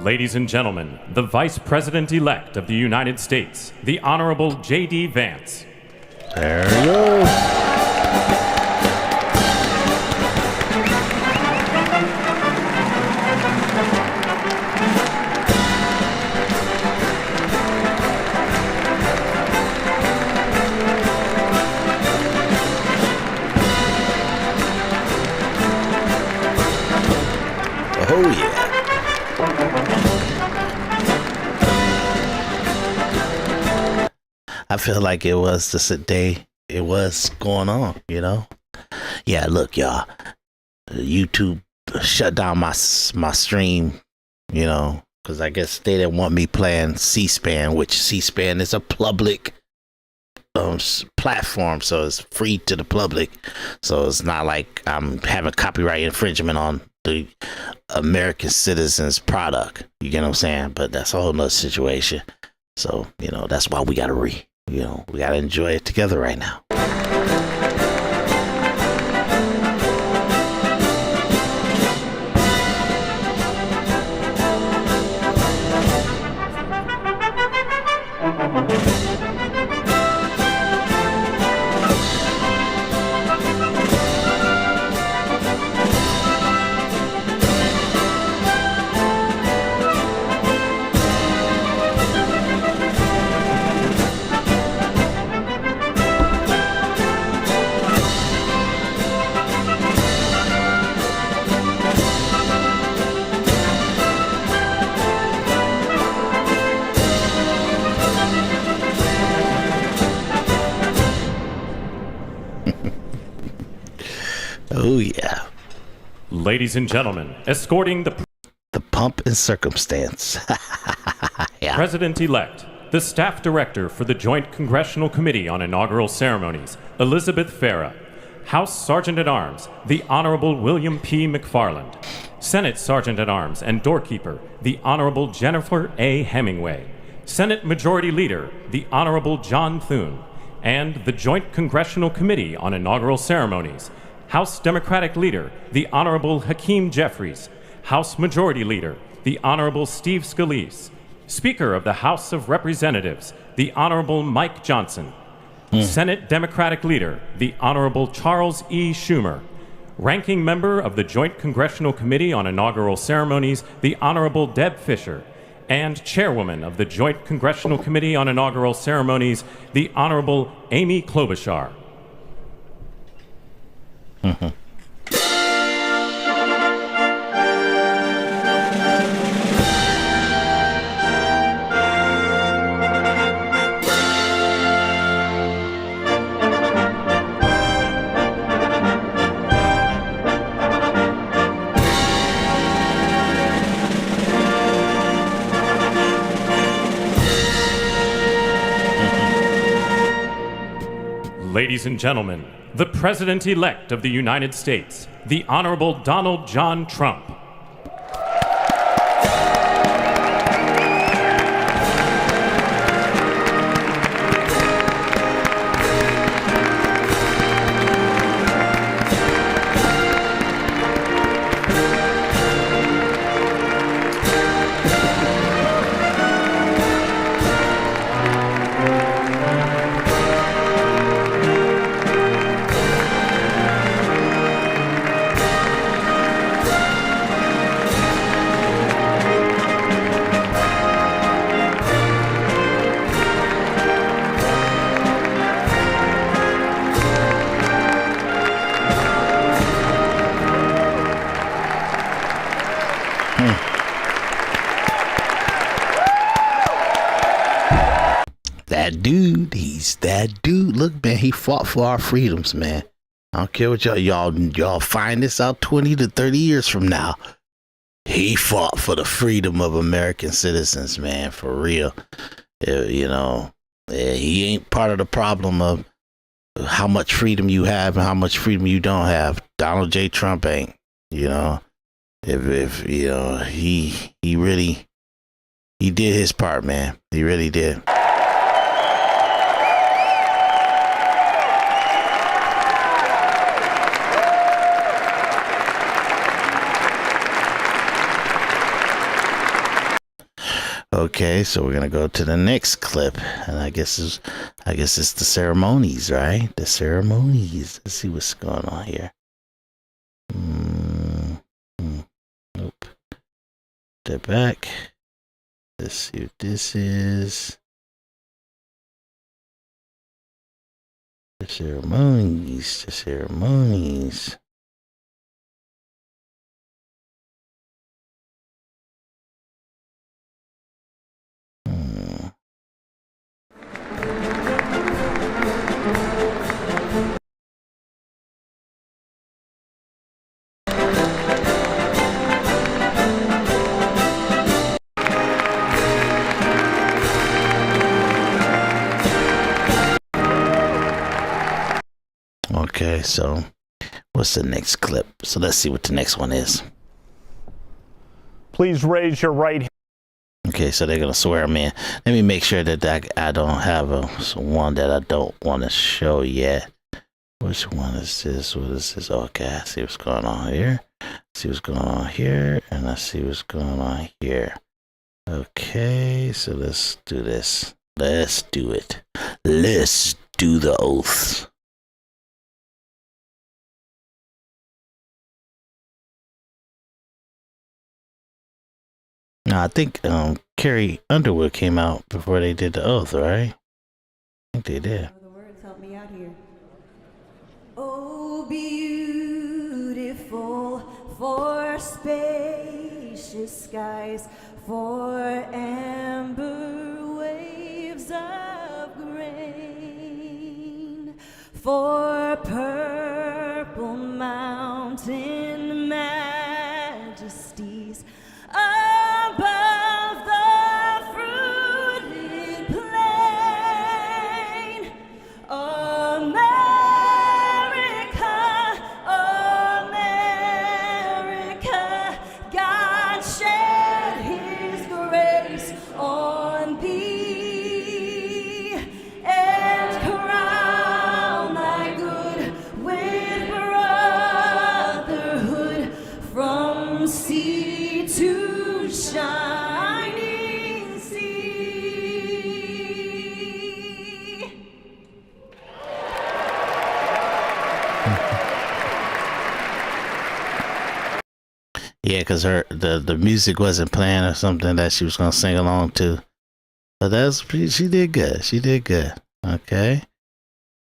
Ladies and gentlemen, the Vice President-elect of the United States, the Honorable J.D. Vance. There we go. Oh, yeah. I feel like it was just a day. It was going on, you know? Yeah, look, y'all. YouTube shut down my stream, you know, because I guess they didn't want me playing C-SPAN, which C-SPAN is a public platform, so it's free to the public. So it's not like I'm having copyright infringement on the American citizens' product. You get what I'm saying? But that's a whole nother situation. So, you know, that's why we gotta we gotta enjoy it together right now. Oh, yeah. Ladies and gentlemen, escorting the pomp and circumstance. Yeah. President-elect, the Staff Director for the Joint Congressional Committee on Inaugural Ceremonies, Elizabeth Farah. House Sergeant-at-Arms, the Honorable William P. McFarland. Senate Sergeant-at-Arms and Doorkeeper, the Honorable Jennifer A. Hemingway. Senate Majority Leader, the Honorable John Thune. And the Joint Congressional Committee on Inaugural Ceremonies, House Democratic Leader, the Honorable Hakeem Jeffries. House Majority Leader, the Honorable Steve Scalise. Speaker of the House of Representatives, the Honorable Mike Johnson. Senate Democratic Leader, the Honorable Charles E. Schumer. Ranking Member of the Joint Congressional Committee on Inaugural Ceremonies, the Honorable Deb Fischer. And Chairwoman of the Joint Congressional Committee on Inaugural Ceremonies, the Honorable Amy Klobuchar. Ladies and gentlemen, the President-elect of the United States, the Honorable Donald John Trump. That dude, he's that dude. Look, man, he fought for our freedoms, man. I don't care what y'all find this out 20 to 30 years from now. He fought for the freedom of American citizens, man, for real. You know, he ain't part of the problem of how much freedom you have and how much freedom you don't have. Donald J. Trump ain't, you know. If you know, he really did his part, man. He really did. Okay, so we're gonna go to the next clip, and I guess it's the ceremonies, right? The ceremonies. Let's see what's going on here. Nope. Step back. Let's see what this is. The ceremonies. The ceremonies. Okay, so what's the next clip? So let's see what the next one is. Please raise your right hand. Okay, so they're gonna swear me in. Let me make sure that I don't have one that I don't want to show yet. Which one is this? What is this? Okay, I see what's going on here. See what's going on here, and I see what's going on here. Okay, so let's do this. Let's do it. Let's do the oaths. Now, I think Carrie Underwood came out before they did the oath, right? I think they did. The words help me out here. Oh, beautiful for spacious skies, for amber waves of grain, for purple mountain majesties above the fruited plain. America, America, God shed his grace on thee and crown thy good with brotherhood from sea to shining sea. Yeah, because the music wasn't playing or something that she was gonna sing along to. But she did good. She did good. Okay.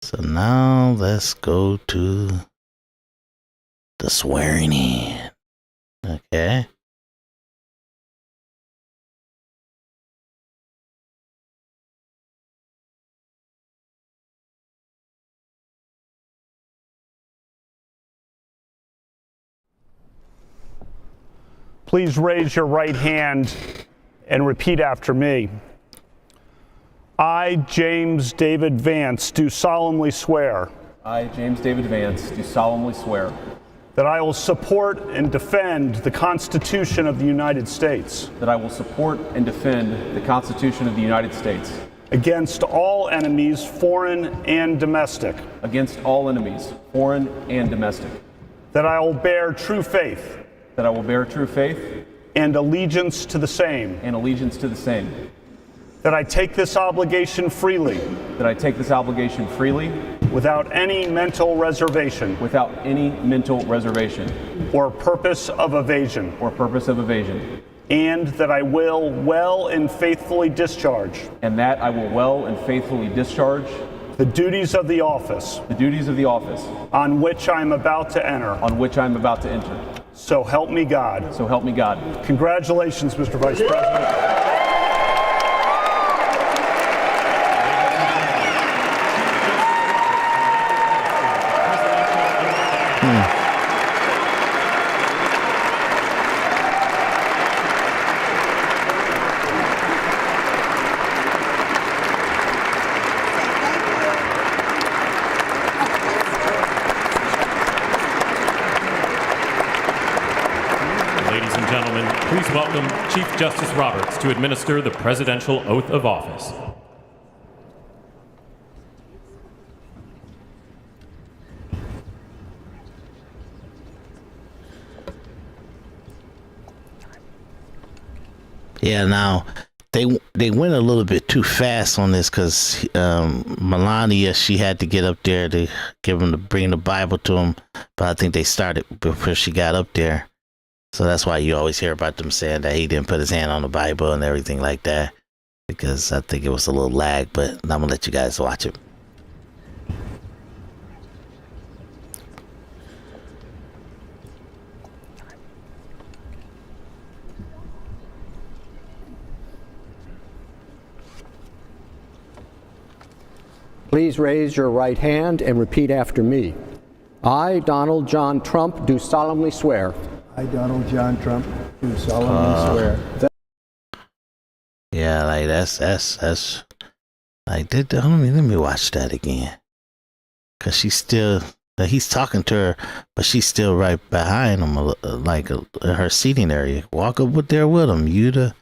So now let's go to the swearing in. Okay. Please raise your right hand and repeat after me. I, James David Vance, do solemnly swear. I, James David Vance, do solemnly swear that I will support and defend the Constitution of the United States. that I will support and defend the Constitution of the United States Against all enemies, foreign and domestic. against all enemies, foreign and domestic. That I will bear true faith. That I will bear true faith and allegiance to the same. and allegiance to the same. That I take this obligation freely. That I take this obligation freely without any mental reservation. without any mental reservation or purpose of evasion. or purpose of evasion. And that I will well and faithfully discharge. And that I will well and faithfully discharge the duties of the office. the duties of the office On which I am about to enter. on which I am about to enter. So help me God. So help me God. Congratulations, Mr. Vice President. Please welcome Chief Justice Roberts to administer the presidential oath of office. Yeah, now they went a little bit too fast on this because Melania, she had to get up there to bring the Bible to him, but I think they started before she got up there. So that's why you always hear about them saying that he didn't put his hand on the Bible and everything like that, because I think it was a little lag, but I'm going to let you guys watch it. Please raise your right hand and repeat after me. I, Donald John Trump, do solemnly swear. I, Donald John Trump, do solemnly swear. Yeah, like that's like let me watch that again, cause he's talking to her, but she's still right behind him, her seating area. Walk up there with him. You the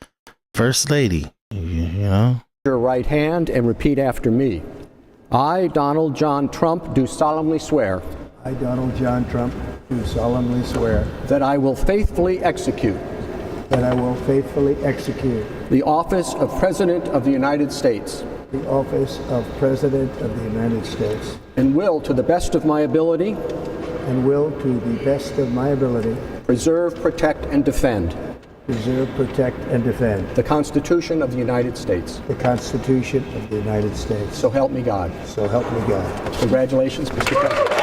first lady, you know. Your right hand and repeat after me. I, Donald John Trump, do solemnly swear. I, Donald John Trump, do solemnly swear. That I will faithfully execute. That I will faithfully execute. The office of President of the United States. The office of President of the United States. And will, to the best of my ability. And will, to the best of my ability. Preserve, protect, and defend. Preserve, protect, and defend. The Constitution of the United States. The Constitution of the United States. So help me God. So help me God. Congratulations, Mr. President.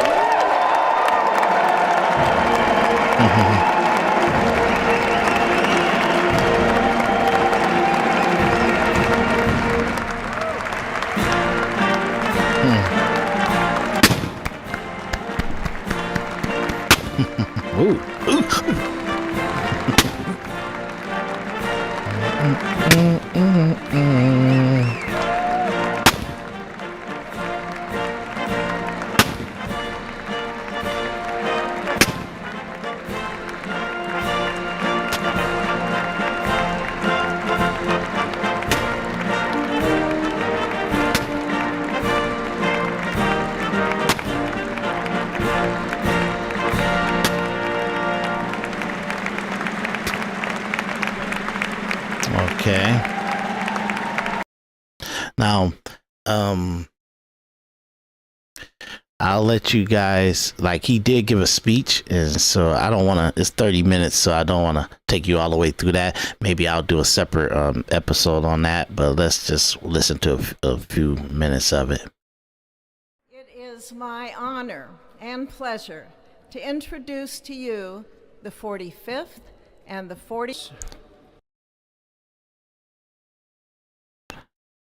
Okay. Now, I'll let you guys, like, he did give a speech, and so I don't want to, it's 30 minutes, so I don't want to take you all the way through that. Maybe I'll do a separate episode on that, but let's just listen to a few minutes of it. It is my honor and pleasure to introduce to you the 45th and the 40th.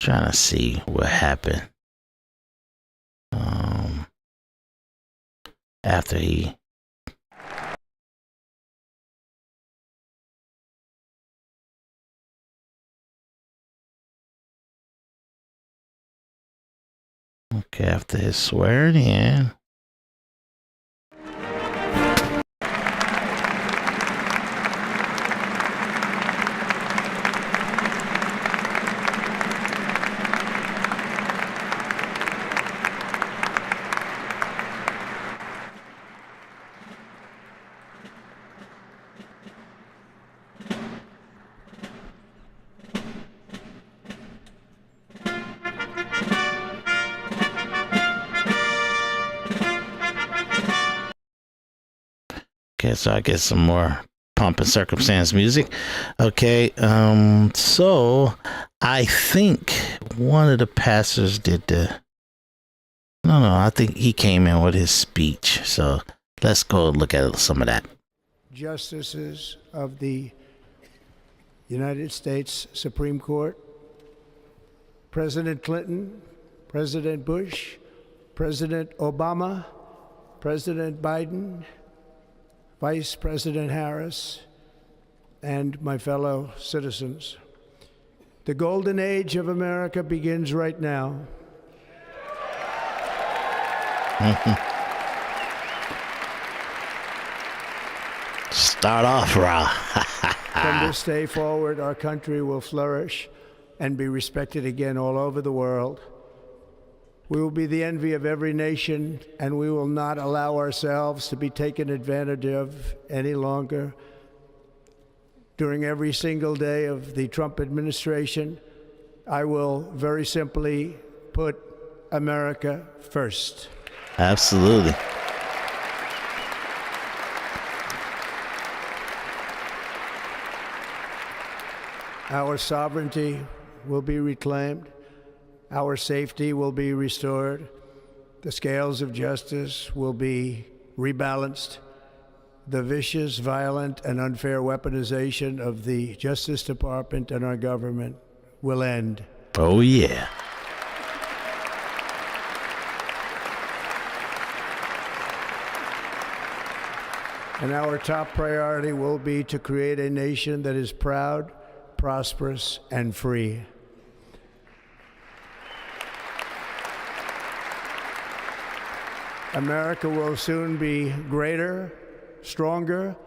Trying to see what happened after he after his swearing in. Okay, so I get some more pomp and circumstance music. Okay, so I think one of the pastors did I think he came in with his speech. So let's go look at some of that. Justices of the United States Supreme Court, President Clinton, President Bush, President Obama, President Biden, Vice President Harris, and my fellow citizens. The golden age of America begins right now. Start off raw. From this day forward, our country will flourish and be respected again all over the world. We will be the envy of every nation, and we will not allow ourselves to be taken advantage of any longer. during every single day of the Trump administration, I will very simply put America first. Absolutely. Our sovereignty will be reclaimed. Our safety will be restored. The scales of justice will be rebalanced. The vicious, violent, and unfair weaponization of the Justice Department and our government will end. Oh, yeah. And our top priority will be to create a nation that is proud, prosperous, and free. America will soon be greater, stronger,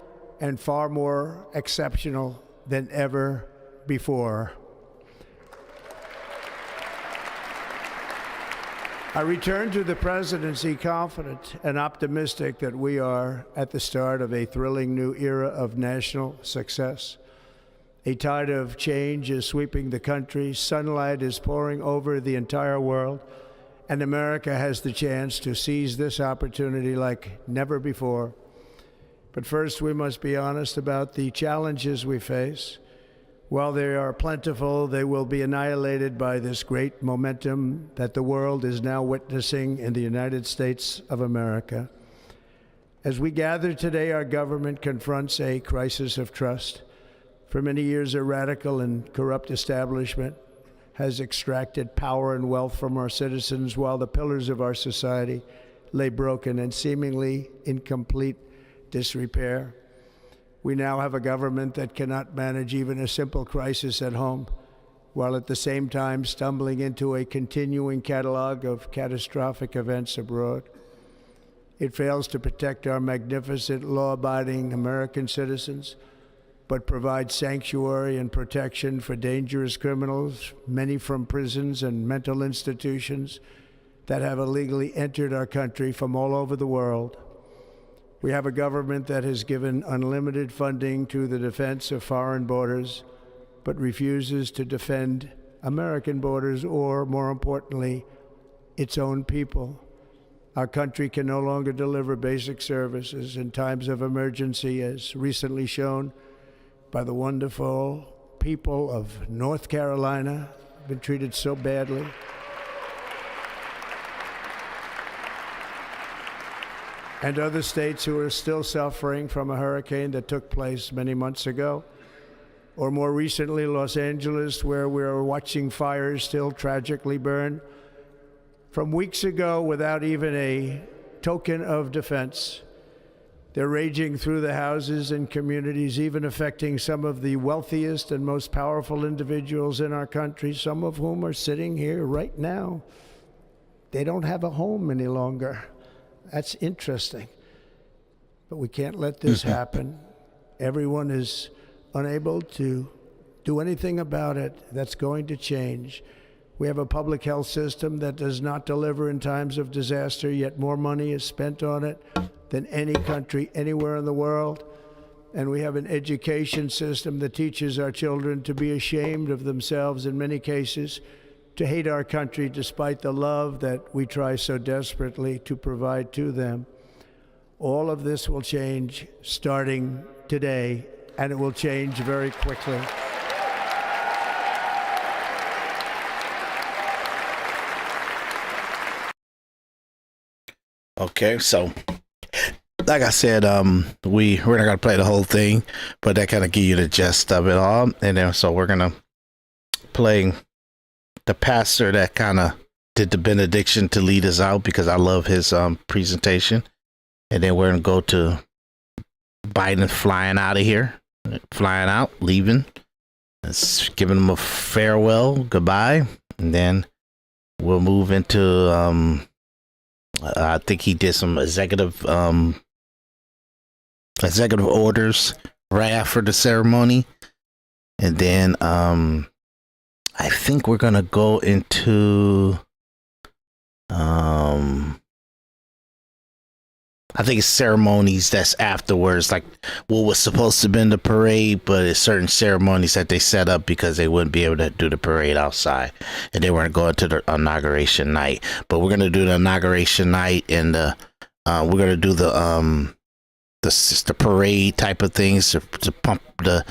and far more exceptional than ever before. I return to the presidency confident and optimistic that we are at the start of a thrilling new era of national success. A tide of change is sweeping the country, sunlight is pouring over the entire world, and America has the chance to seize this opportunity like never before. But first, we must be honest about the challenges we face. While they are plentiful, they will be annihilated by this great momentum that the world is now witnessing in the United States of America. As we gather today, our government confronts a crisis of trust. For many years, a radical and corrupt establishment has extracted power and wealth from our citizens while the pillars of our society lay broken and seemingly in complete disrepair. We now have a government that cannot manage even a simple crisis at home, while at the same time stumbling into a continuing catalog of catastrophic events abroad. It fails to protect our magnificent, law-abiding American citizens, but provides sanctuary and protection for dangerous criminals, many from prisons and mental institutions that have illegally entered our country from all over the world. We have a government that has given unlimited funding to the defense of foreign borders, but refuses to defend American borders or, more importantly, its own people. Our country can no longer deliver basic services in times of emergency, as recently shown by the wonderful people of North Carolina, been treated so badly. And other states who are still suffering from a hurricane that took place many months ago. Or more recently, Los Angeles, where we're watching fires still tragically burn from weeks ago without even a token of defense. They're raging through the houses and communities, even affecting some of the wealthiest and most powerful individuals in our country, some of whom are sitting here right now. They don't have a home any longer. That's interesting. But we can't let this happen. Everyone is unable to do anything about it. That's going to change. We have a public health system that does not deliver in times of disaster, yet more money is spent on it than any country anywhere in the world. And we have an education system that teaches our children to be ashamed of themselves in many cases, to hate our country despite the love that we try so desperately to provide to them. All of this will change starting today, and it will change very quickly. Okay, so like I said, we're not gonna play the whole thing, but that kind of give you the gist of it all. And then so we're gonna play the pastor that kind of did the benediction to lead us out, because I love his presentation. And then we're gonna go to Biden flying out of here, flying out, leaving. It's giving him a farewell, goodbye, and then we'll move into I think he did some executive orders right after the ceremony, and then I think we're gonna go into I think it's ceremonies that's afterwards, like what was supposed to have been the parade, but it's certain ceremonies that they set up because they wouldn't be able to do the parade outside, and they weren't going to the inauguration night. But we're gonna do the inauguration night, and we're gonna do the parade type of things to pump the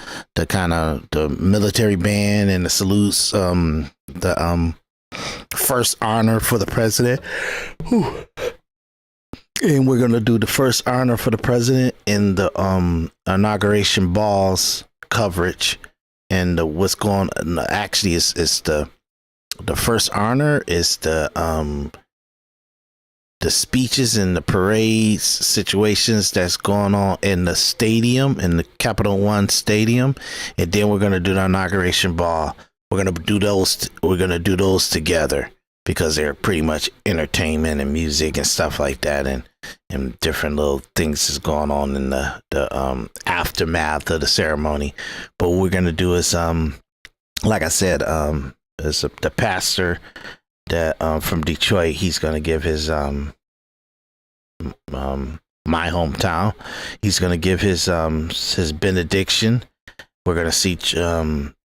kind of the military band and the salutes, the first honor for the president. Whew. And we're going to do the first honor for the president in the inauguration balls coverage. And what's going on actually is the first honor is the speeches and the parades situations that's going on in the stadium, in the Capital One Stadium. And then we're going to do the inauguration ball. We're going to do those together, because they're pretty much entertainment and music and stuff like that, and different little things is going on in the aftermath of the ceremony. But what we're gonna do is, like I said, is the pastor that from Detroit. He's gonna give his my hometown. He's gonna give his benediction. We're gonna see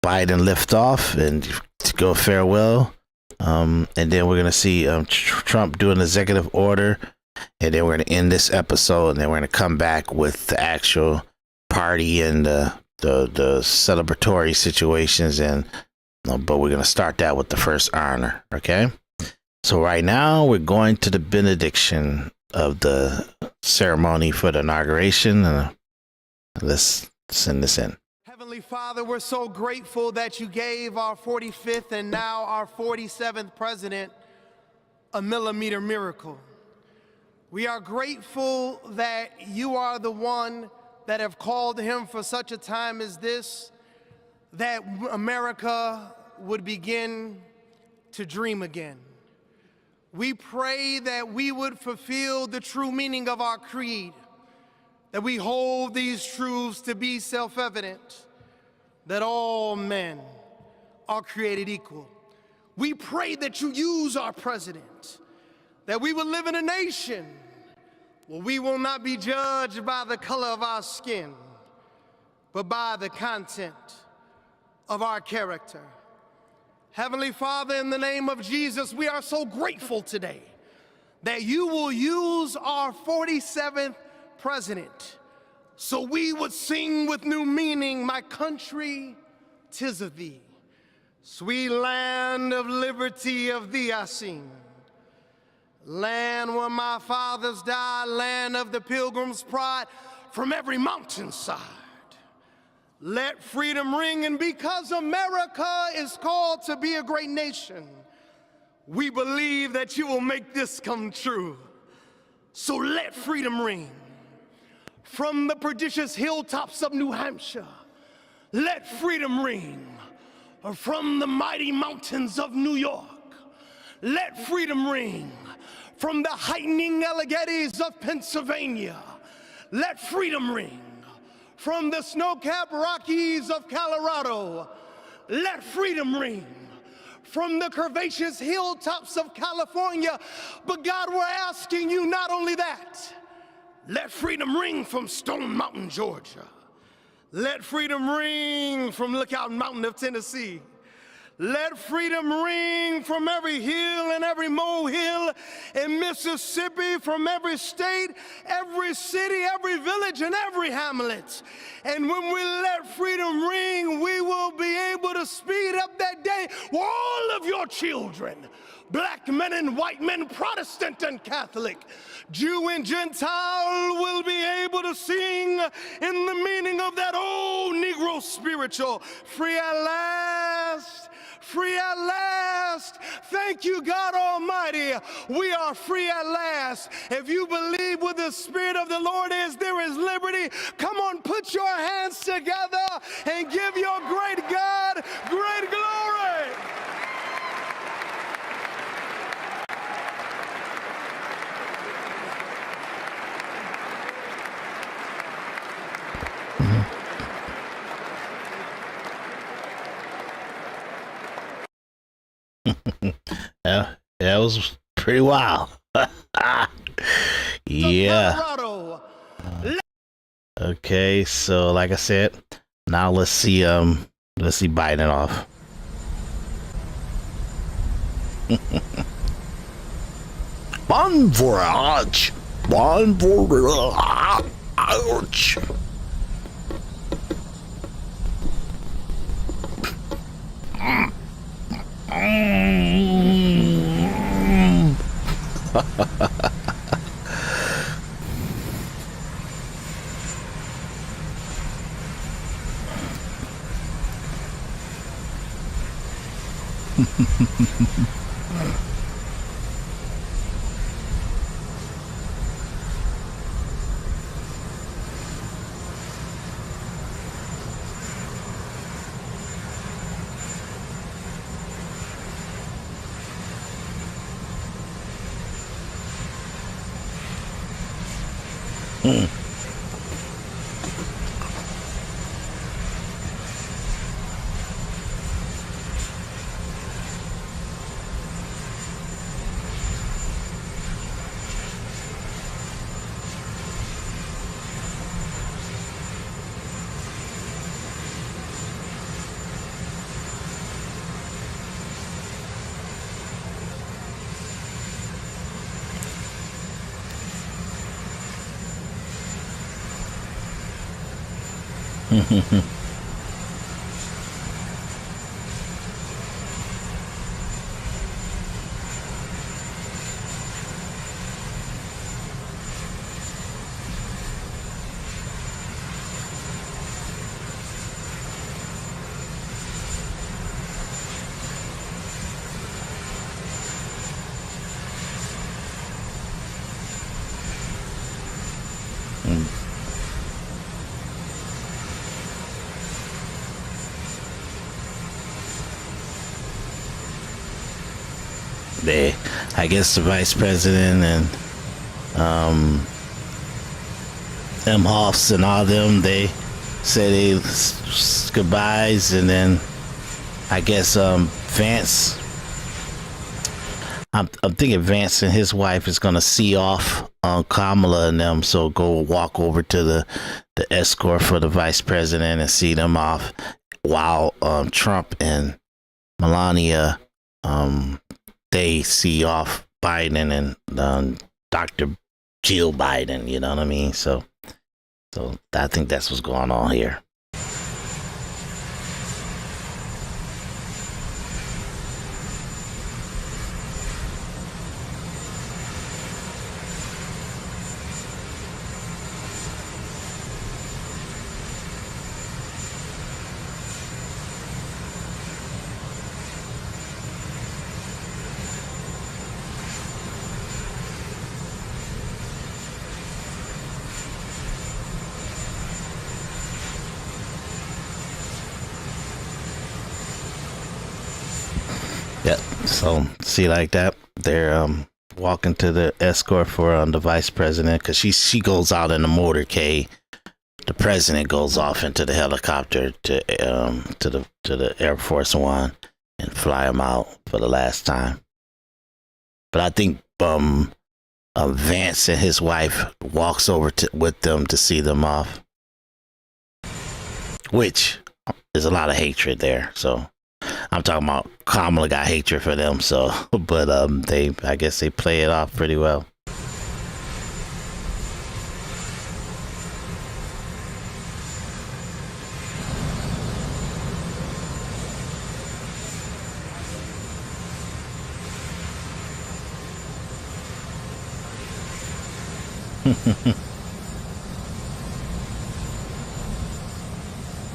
Biden lift off and to go farewell. And then we're going to see Trump do an executive order, and then we're going to end this episode, and then we're going to come back with the actual party and the celebratory situations, and but we're going to start that with the first honor, okay? So right now we're going to the benediction of the ceremony for the inauguration. Let's send this in. Heavenly Father, we're so grateful that you gave our 45th and now our 47th president a millimeter miracle. We are grateful that you are the one that have called him for such a time as this, that America would begin to dream again. We pray that we would fulfill the true meaning of our creed, that we hold these truths to be self-evident, that all men are created equal. We pray that you use our president, that we will live in a nation where we will not be judged by the color of our skin, but by the content of our character. Heavenly Father, in the name of Jesus, we are so grateful today that you will use our 47th president, so we would sing with new meaning, my country, 'tis of thee. Sweet land of liberty, of thee I sing. Land where my fathers died, land of the pilgrim's pride, from every mountainside. Let freedom ring, and because America is called to be a great nation, we believe that you will make this come true. So let freedom ring. From the prodigious hilltops of New Hampshire, let freedom ring. From the mighty mountains of New York, let freedom ring. From the heightening Alleghenies of Pennsylvania, let freedom ring. From the snow-capped Rockies of Colorado, let freedom ring. From the curvaceous hilltops of California, but God, we're asking you not only that, let freedom ring from Stone Mountain, Georgia. Let freedom ring from Lookout Mountain of Tennessee. Let freedom ring from every hill and every molehill in Mississippi, from every state, every city, every village, and every hamlet. And when we let freedom ring, we will be able to speed up that day where all of your children, black men and white men, Protestant and Catholic, Jew and Gentile, will be able to sing in the meaning of that old Negro spiritual, free at last, free at last. Thank you, God Almighty. We are free at last. If you believe where the Spirit of the Lord is, there is liberty. Come on, put your hands together and give your great God great glory. Yeah, that was pretty wild. Yeah. Colorado, Okay, so like I said, now let's see Biden off. Bon voyage. Bon voyage. I guess the vice president and Hoffs and all them, they said they goodbyes, and then I guess Vance, I'm thinking Vance and his wife is gonna see off Kamala and them, so go walk over to the escort for the vice president and see them off, while Trump and Melania they see off Biden and Dr. Jill Biden, you know what I mean? So I think that's what's going on here. Yep. So see, like that, they're walking to the escort for the vice president, because she goes out in the motorcade. The president goes off into the helicopter to the Air Force One and fly him out for the last time. But I think Vance and his wife walks over with them to see them off, which there's a lot of hatred there. So I'm talking about Kamala got hatred for them, so but I guess they play it off pretty well.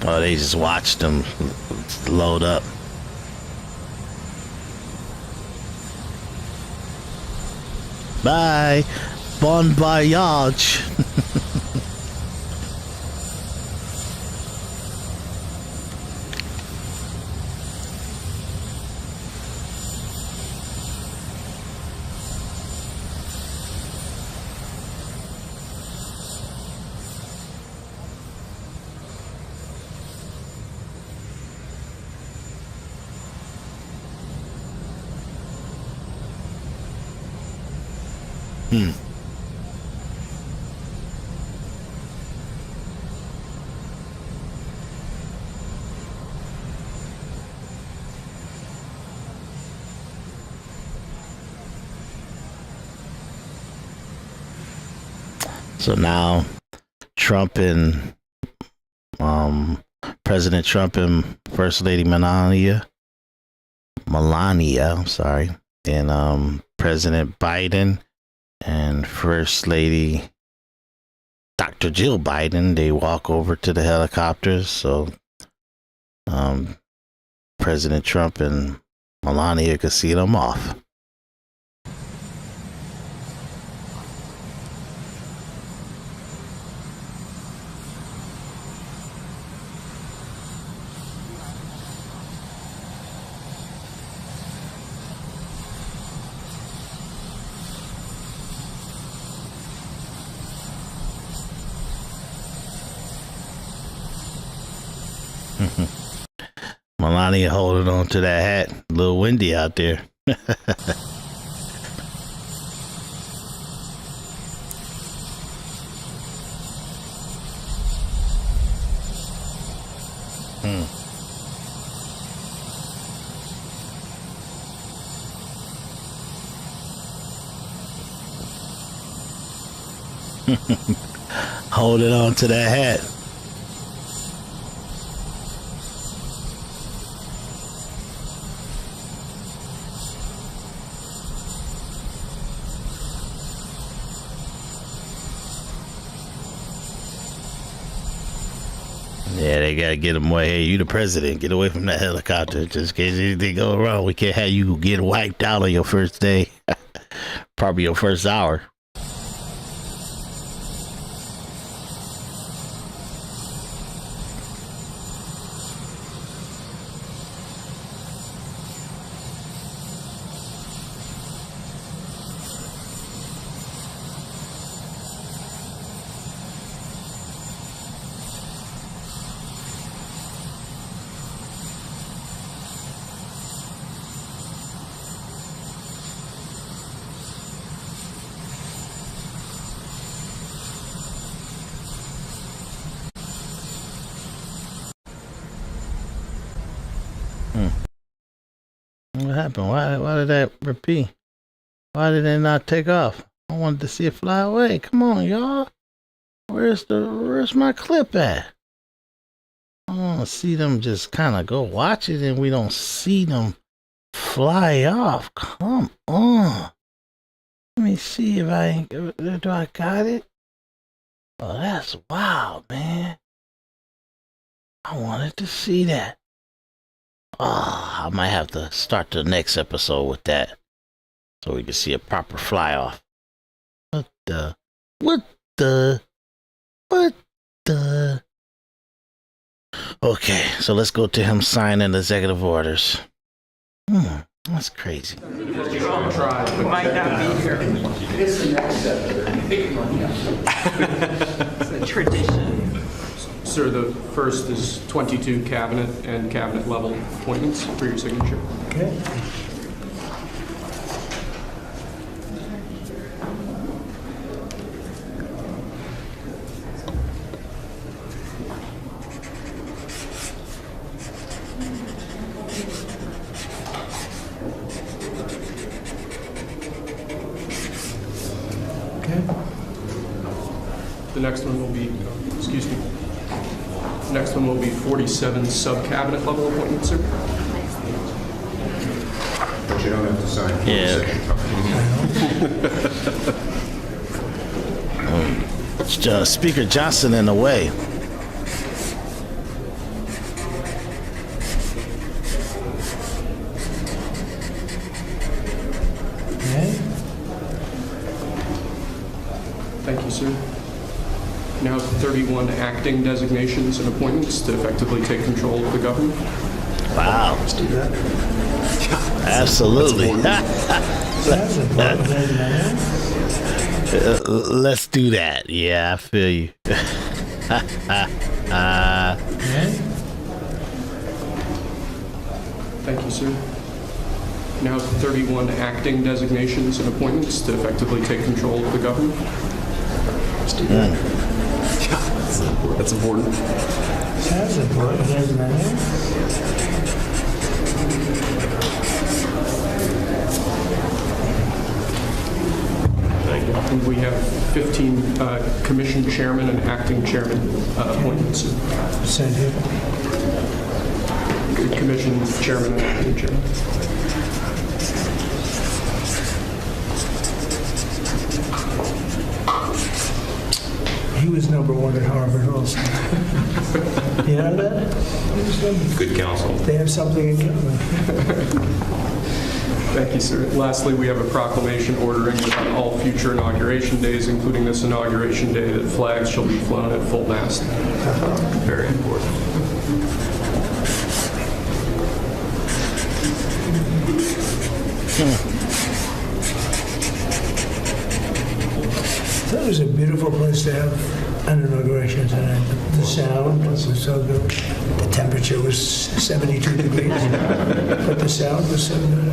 Oh, they just watched them load up. Bye. Bon voyage. So now Trump and President Trump and First Lady Melania, I'm sorry, and President Biden and First Lady Dr. Jill Biden, they walk over to the helicopters. So President Trump and Melania could see them off. Melania holding on to that hat. A little windy out there. Holding on to that hat. Yeah, they gotta get him away. Hey, you the president. Get away from that helicopter. Just in case anything go wrong. We can't have you get wiped out on your first day. Probably your first hour. What happened? Why did that repeat? Why did it not take off? I wanted to see it fly away. Come on, y'all. Where's my clip at? I want to see them just kind of go watch it and we don't see them fly off. Come on. Let me see if do I got it? Oh, that's wild, man. I wanted to see that. Oh, I might have to start the next episode with that so we can see a proper fly off. What the? Okay, so let's go to him signing executive orders. That's crazy. We might not be here. It's the next step. It's a tradition. Sir, the first is 22 cabinet and cabinet level appointments for your signature. Okay. The next one will be, excuse me. Next one will be 47 sub-cabinet level appointments, sir. But you don't have to sign. Yeah. Speaker Johnson in the way. Thank you, sir. Now 31 acting designations and appointments to effectively take control of the government. Wow. Let's do that. Absolutely. Let's do that. Yeah, I feel you. Thank you, sir. Now 31 acting designations and appointments to effectively take control of the government. Let's do that. That's important. That's important, isn't it? Thank you. And we have 15 commission chairman and acting chairman appointments. Send him. Commission chairman and acting chairman. He was #1 at Harvard also. You know that? Good counsel. They have something in common. Thank you, sir. Lastly, we have a proclamation ordering that on all future inauguration days, including this inauguration day, that flags shall be flown at full mast. Very important. That was a beautiful place to have an inauguration tonight. The sound was so good. The temperature was 72 degrees, but the sound was so good.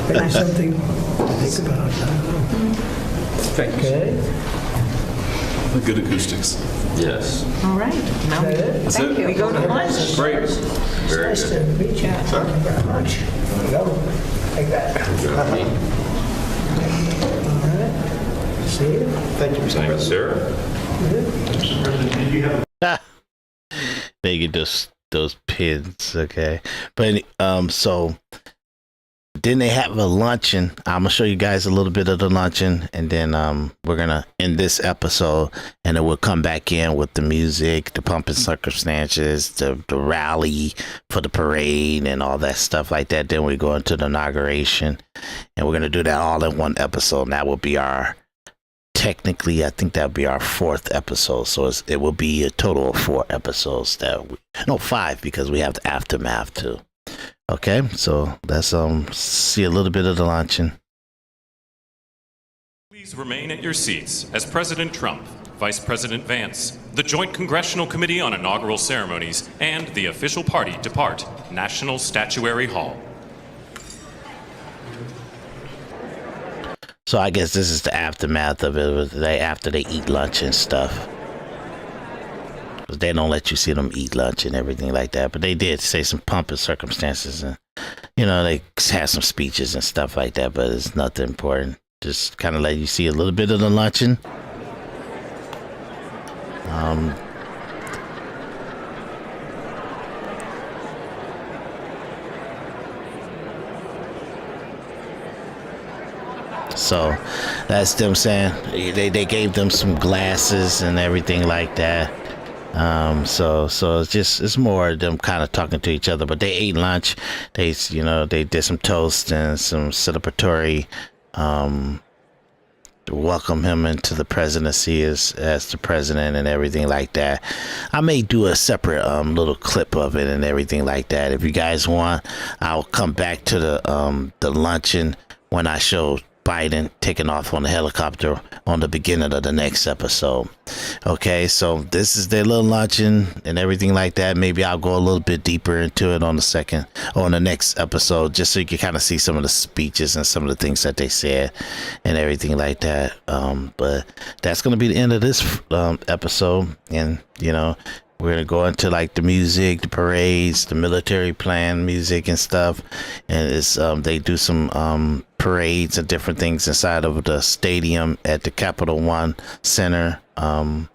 Maybe something to think about. Thank you. Okay. Good acoustics. Yes. All right. Now, That's thank it. you. We go to lunch. Great. Very Nice to good. meet you. Thank you very much. There we go. Take that. See you. Thank you, Mr. Thank you, sir. They get those pins, okay. But so then they have a luncheon. I'm gonna show you guys a little bit of the luncheon, and then we're gonna end this episode, and then we'll come back in with the music, the pumping circumstances, the rally for the parade, and all that stuff like that. Then we go into the inauguration, and we're gonna do that all in one episode. And that will be technically, I think that'll be our 4th episode. So it will be a total of 4 episodes. 5, because we have the aftermath too. Okay, so let's see a little bit of the luncheon. Please remain at your seats as President Trump, Vice President Vance, the Joint Congressional Committee on Inaugural Ceremonies, and the official party depart National Statuary Hall. So I guess this is the aftermath of it, after they eat lunch and stuff. Because they don't let you see them eat lunch and everything like that. But they did say some pumping circumstances, and they had some speeches and stuff like that, but it's nothing important. Just kind of let you see a little bit of the luncheon. So that's them saying they gave them some glasses and everything like that. So it's more of them kind of talking to each other. But they ate lunch. They did some toast and some celebratory to welcome him into the presidency as the president and everything like that. I may do a separate little clip of it and everything like that. If you guys want, I'll come back to the luncheon when I show Biden taking off on the helicopter on the beginning of the next episode. Okay, so this is their little luncheon and everything like that. Maybe I'll go a little bit deeper into it on the next episode, just so you can kind of see some of the speeches and some of the things that they said and everything like that. But that's going to be the end of this episode, and we're going to go into like the music, the parades, the military plan music and stuff. And it's they do some parades and different things inside of the stadium at the Capital One Center. And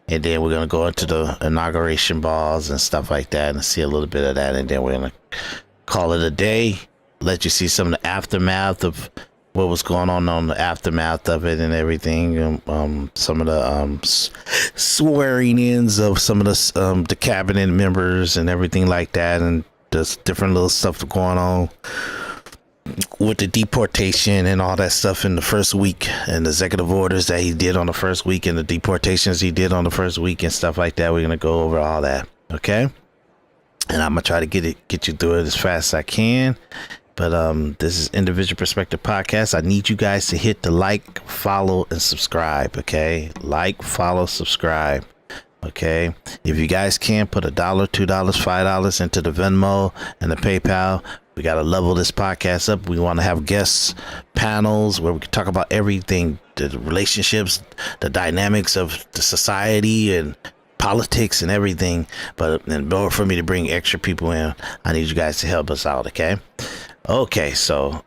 then we're going to go into the inauguration balls and stuff like that and see a little bit of that. And then we're going to call it a day, let you see some of the aftermath of what was going on the aftermath of it and everything. Some of the swearing ins of some of the cabinet members and everything like that, and just different little stuff going on with the deportation and all that stuff in the first week, and the executive orders that he did on the first week, and the deportations he did on the first week and stuff like that. We're gonna go over all that, okay? And I'm gonna try to get you through it as fast as I can. But this is Individual Perspective Podcast. I need you guys to hit the like, follow, and subscribe, okay? Like, follow, subscribe, okay? If you guys can, put $1, $2, $5 into the Venmo and the PayPal. We got to level this podcast up. We want to have guests, panels where we can talk about everything, the relationships, the dynamics of the society and politics and everything. But in order for me to bring extra people in, I need you guys to help us out, okay? Okay, so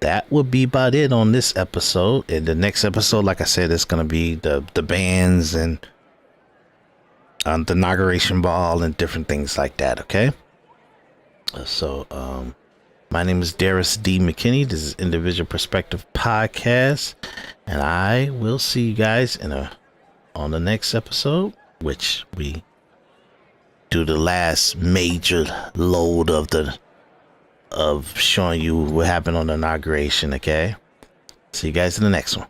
that would be about it on this episode. In the next episode, like I said, it's gonna be the bands and the inauguration ball and different things like that, okay? So my name is Daris D. McKinney. This is Individual Perspective Podcast, and I will see you guys on the next episode, which we do the last major load of showing you what happened on the inauguration, okay? See you guys in the next one.